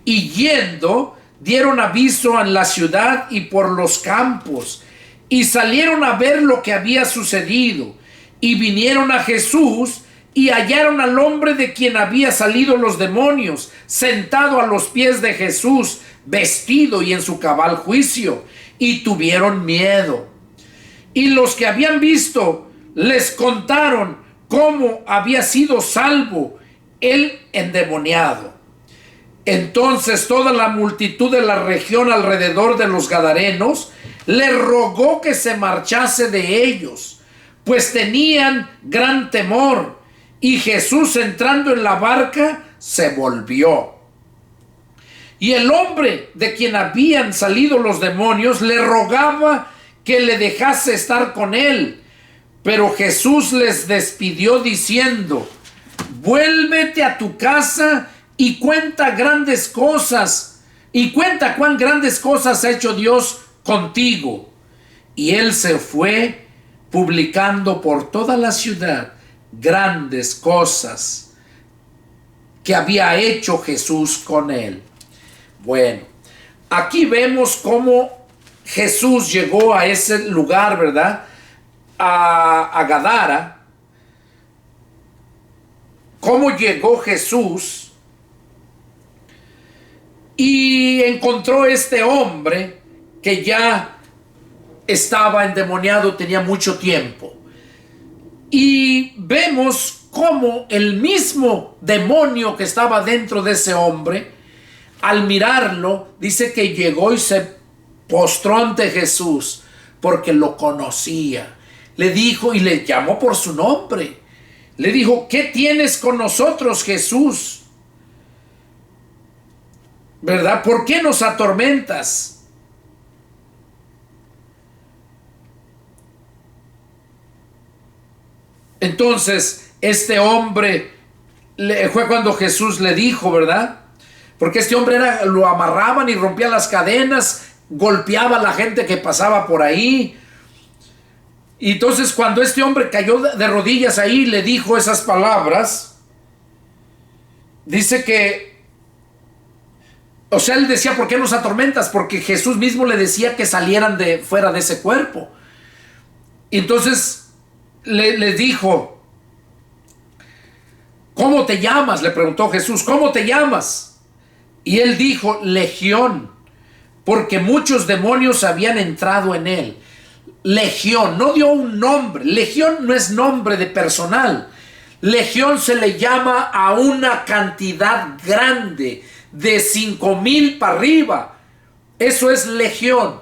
y yendo dieron aviso en la ciudad y por los campos, y salieron a ver lo que había sucedido, y vinieron a Jesús, y hallaron al hombre de quien había salido los demonios, sentado a los pies de Jesús, vestido y en su cabal juicio, y tuvieron miedo. Y los que habían visto les contaron cómo había sido salvo el endemoniado. Entonces toda la multitud de la región alrededor de los Gadarenos le rogó que se marchase de ellos, pues tenían gran temor. Y Jesús, entrando en la barca, se volvió. Y el hombre de quien habían salido los demonios le rogaba que le dejase estar con él. Pero Jesús les despidió diciendo: vuélvete a tu casa y cuenta grandes cosas, y cuenta cuán grandes cosas ha hecho Dios contigo. Y él se fue publicando por toda la ciudad grandes cosas que había hecho Jesús con él. Bueno, aquí vemos cómo Jesús llegó a ese lugar, ¿verdad? A Gadara. Cómo llegó Jesús y encontró este hombre que ya estaba endemoniado, tenía mucho tiempo. Y vemos cómo el mismo demonio que estaba dentro de ese hombre, al mirarlo, dice que llegó y se postró ante Jesús porque lo conocía. Le dijo y le llamó por su nombre. Le dijo: ¿qué tienes con nosotros, Jesús? ¿Verdad? ¿Por qué nos atormentas? Entonces, este hombre fue cuando Jesús le dijo, ¿verdad? Porque este hombre lo amarraban y rompía las cadenas, golpeaba a la gente que pasaba por ahí. Y entonces, cuando este hombre cayó de rodillas ahí, le dijo esas palabras, dice que, o sea, él decía: ¿por qué nos atormentas? Porque Jesús mismo le decía que salieran de fuera de ese cuerpo. Y entonces le dijo: ¿cómo te llamas? Le preguntó Jesús: ¿cómo te llamas? Y él dijo: Legión, porque muchos demonios habían entrado en él. Legión, no dio un nombre. Legión no es nombre de personal. Legión se le llama a una cantidad grande, de 5,000 para arriba. Eso es legión.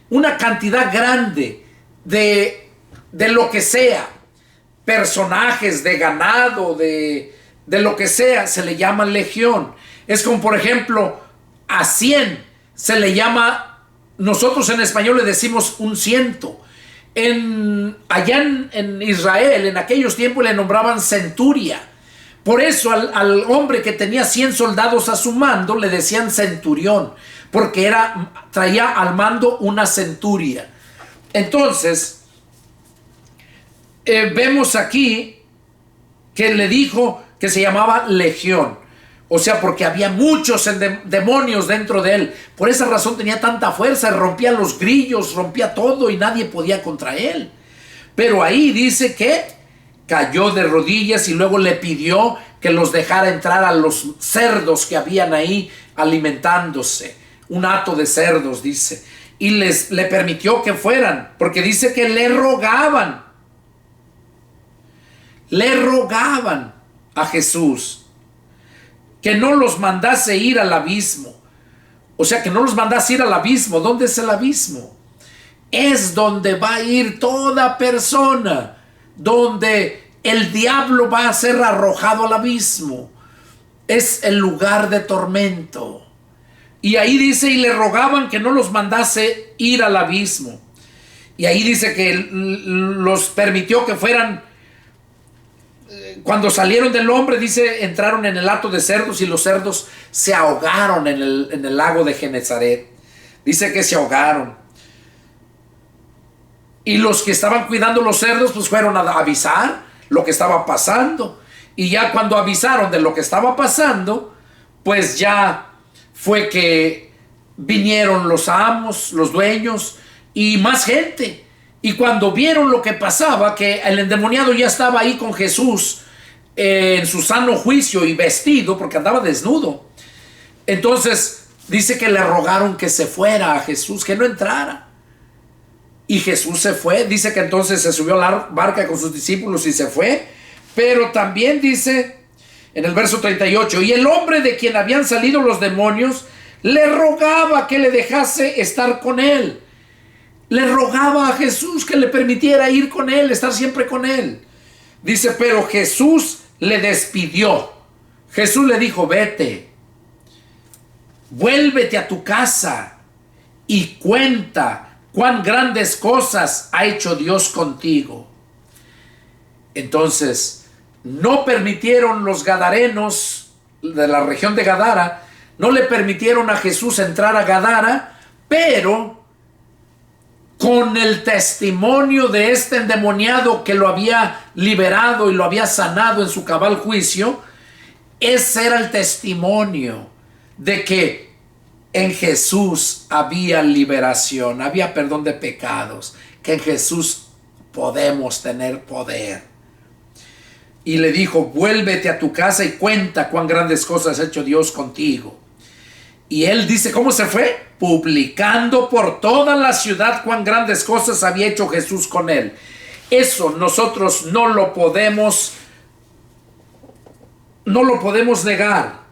Una cantidad grande de lo que sea. Personajes, de ganado, de lo que sea, se le llama legión. Es como, por ejemplo, a 100 se le llama, nosotros en español le decimos un ciento. Allá en Israel, en aquellos tiempos, le nombraban centuria. Por eso al hombre que tenía 100 soldados a su mando le decían centurión, porque traía al mando una centuria. Entonces, vemos aquí que le dijo que se llamaba legión. O sea, porque había muchos demonios dentro de él. Por esa razón tenía tanta fuerza, rompía los grillos, rompía todo y nadie podía contra él. Pero ahí dice que cayó de rodillas y luego le pidió que los dejara entrar a los cerdos que habían ahí alimentándose. Un hato de cerdos, dice. Y le permitió que fueran, porque dice que le rogaban. Le rogaban a Jesús que no los mandase ir al abismo. O sea, que no los mandase ir al abismo. ¿Dónde es el abismo? Es donde va a ir toda persona, donde el diablo va a ser arrojado al abismo. Es el lugar de tormento. Y ahí dice, y le rogaban que no los mandase ir al abismo. Y ahí dice que los permitió que fueran. Cuando salieron del hombre, dice, entraron en el hato de cerdos y los cerdos se ahogaron en el lago de Genezaret. Dice que se ahogaron. Y los que estaban cuidando los cerdos, pues fueron a avisar lo que estaba pasando. Y ya cuando avisaron de lo que estaba pasando, pues ya fue que vinieron los amos, los dueños y más gente. Y cuando vieron lo que pasaba, que el endemoniado ya estaba ahí con Jesús en su sano juicio y vestido, porque andaba desnudo, entonces dice que le rogaron que se fuera a Jesús, que no entrara. Y Jesús se fue. Dice que entonces se subió a la barca con sus discípulos y se fue. Pero también dice en el verso 38, y el hombre de quien habían salido los demonios le rogaba que le dejase estar con él. Le rogaba a Jesús que le permitiera ir con él, estar siempre con él. Dice, pero Jesús le despidió. Jesús le dijo, vete, vuélvete a tu casa y cuenta cuán grandes cosas ha hecho Dios contigo. Entonces, no permitieron los gadarenos de la región de Gadara, no le permitieron a Jesús entrar a Gadara, pero con el testimonio de este endemoniado que lo había liberado y lo había sanado en su cabal juicio, ese era el testimonio de que en Jesús había liberación, había perdón de pecados, que en Jesús podemos tener poder. Y le dijo: vuélvete a tu casa y cuenta cuán grandes cosas ha hecho Dios contigo. Y él dice, ¿cómo se fue? Publicando por toda la ciudad cuán grandes cosas había hecho Jesús con él. Eso nosotros no lo podemos negar.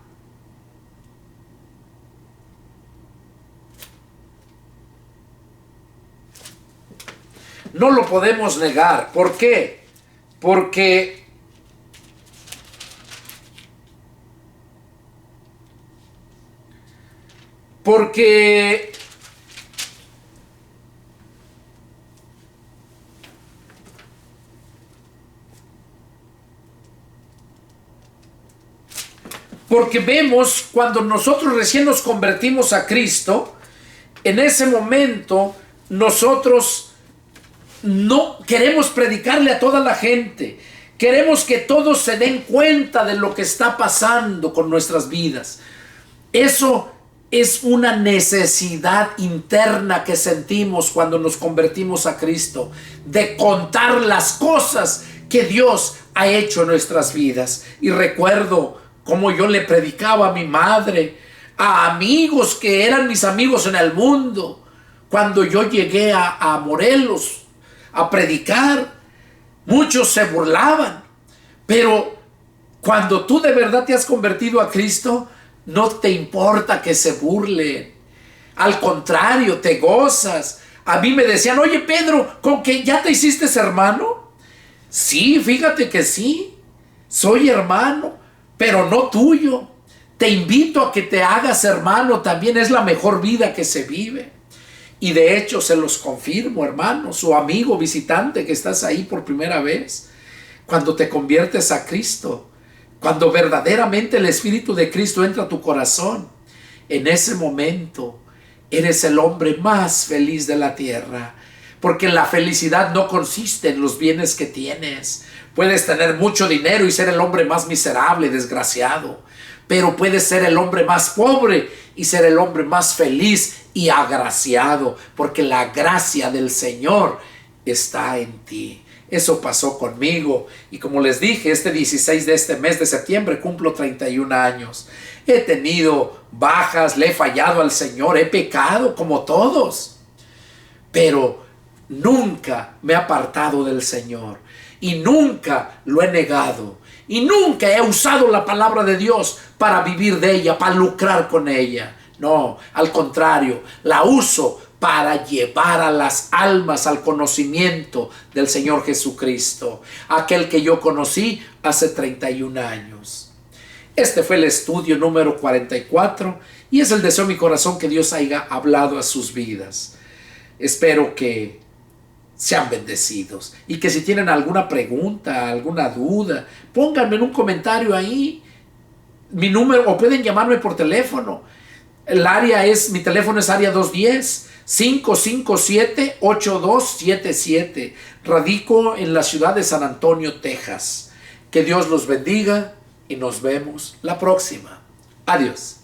No lo podemos negar. ¿Por qué? Porque vemos cuando nosotros recién nos convertimos a Cristo, en ese momento nosotros no queremos predicarle a toda la gente. Queremos que todos se den cuenta de lo que está pasando con nuestras vidas. Eso es una necesidad interna que sentimos cuando nos convertimos a Cristo, de contar las cosas que Dios ha hecho en nuestras vidas. Y recuerdo cómo yo le predicaba a mi madre, a amigos que eran mis amigos en el mundo. Cuando yo llegué a Morelos a predicar, muchos se burlaban. Pero cuando tú de verdad te has convertido a Cristo, no te importa que se burlen. Al contrario, te gozas. A mí me decían: oye, Pedro, ¿con que ya te hiciste hermano? Sí, fíjate que sí. Soy hermano, pero no tuyo. Te invito a que te hagas hermano también. Es la mejor vida que se vive. Y de hecho se los confirmo, hermano, su amigo visitante que estás ahí por primera vez. Cuando te conviertes a Cristo, cuando verdaderamente el Espíritu de Cristo entra a tu corazón, en ese momento eres el hombre más feliz de la tierra. Porque la felicidad no consiste en los bienes que tienes. Puedes tener mucho dinero y ser el hombre más miserable, desgraciado. Pero puedes ser el hombre más pobre y ser el hombre más feliz y agraciado. Porque la gracia del Señor está en ti. Eso pasó conmigo. Y como les dije, este 16 de este mes de septiembre cumplo 31 años. He tenido bajas, le he fallado al Señor, he pecado como todos. Pero nunca me he apartado del Señor. Y nunca lo he negado. Y nunca he usado la palabra de Dios para vivir de ella, para lucrar con ella. No, al contrario, la uso para llevar a las almas al conocimiento del Señor Jesucristo, aquel que yo conocí hace 31 años. Este fue el estudio número 44 y es el deseo de mi corazón que Dios haya hablado a sus vidas. Espero que sean bendecidos y que si tienen alguna pregunta, alguna duda, pónganme en un comentario ahí mi número o pueden llamarme por teléfono. Mi teléfono es área 210-557-8277. Radico en la ciudad de San Antonio, Texas. Que Dios los bendiga y nos vemos la próxima. Adiós.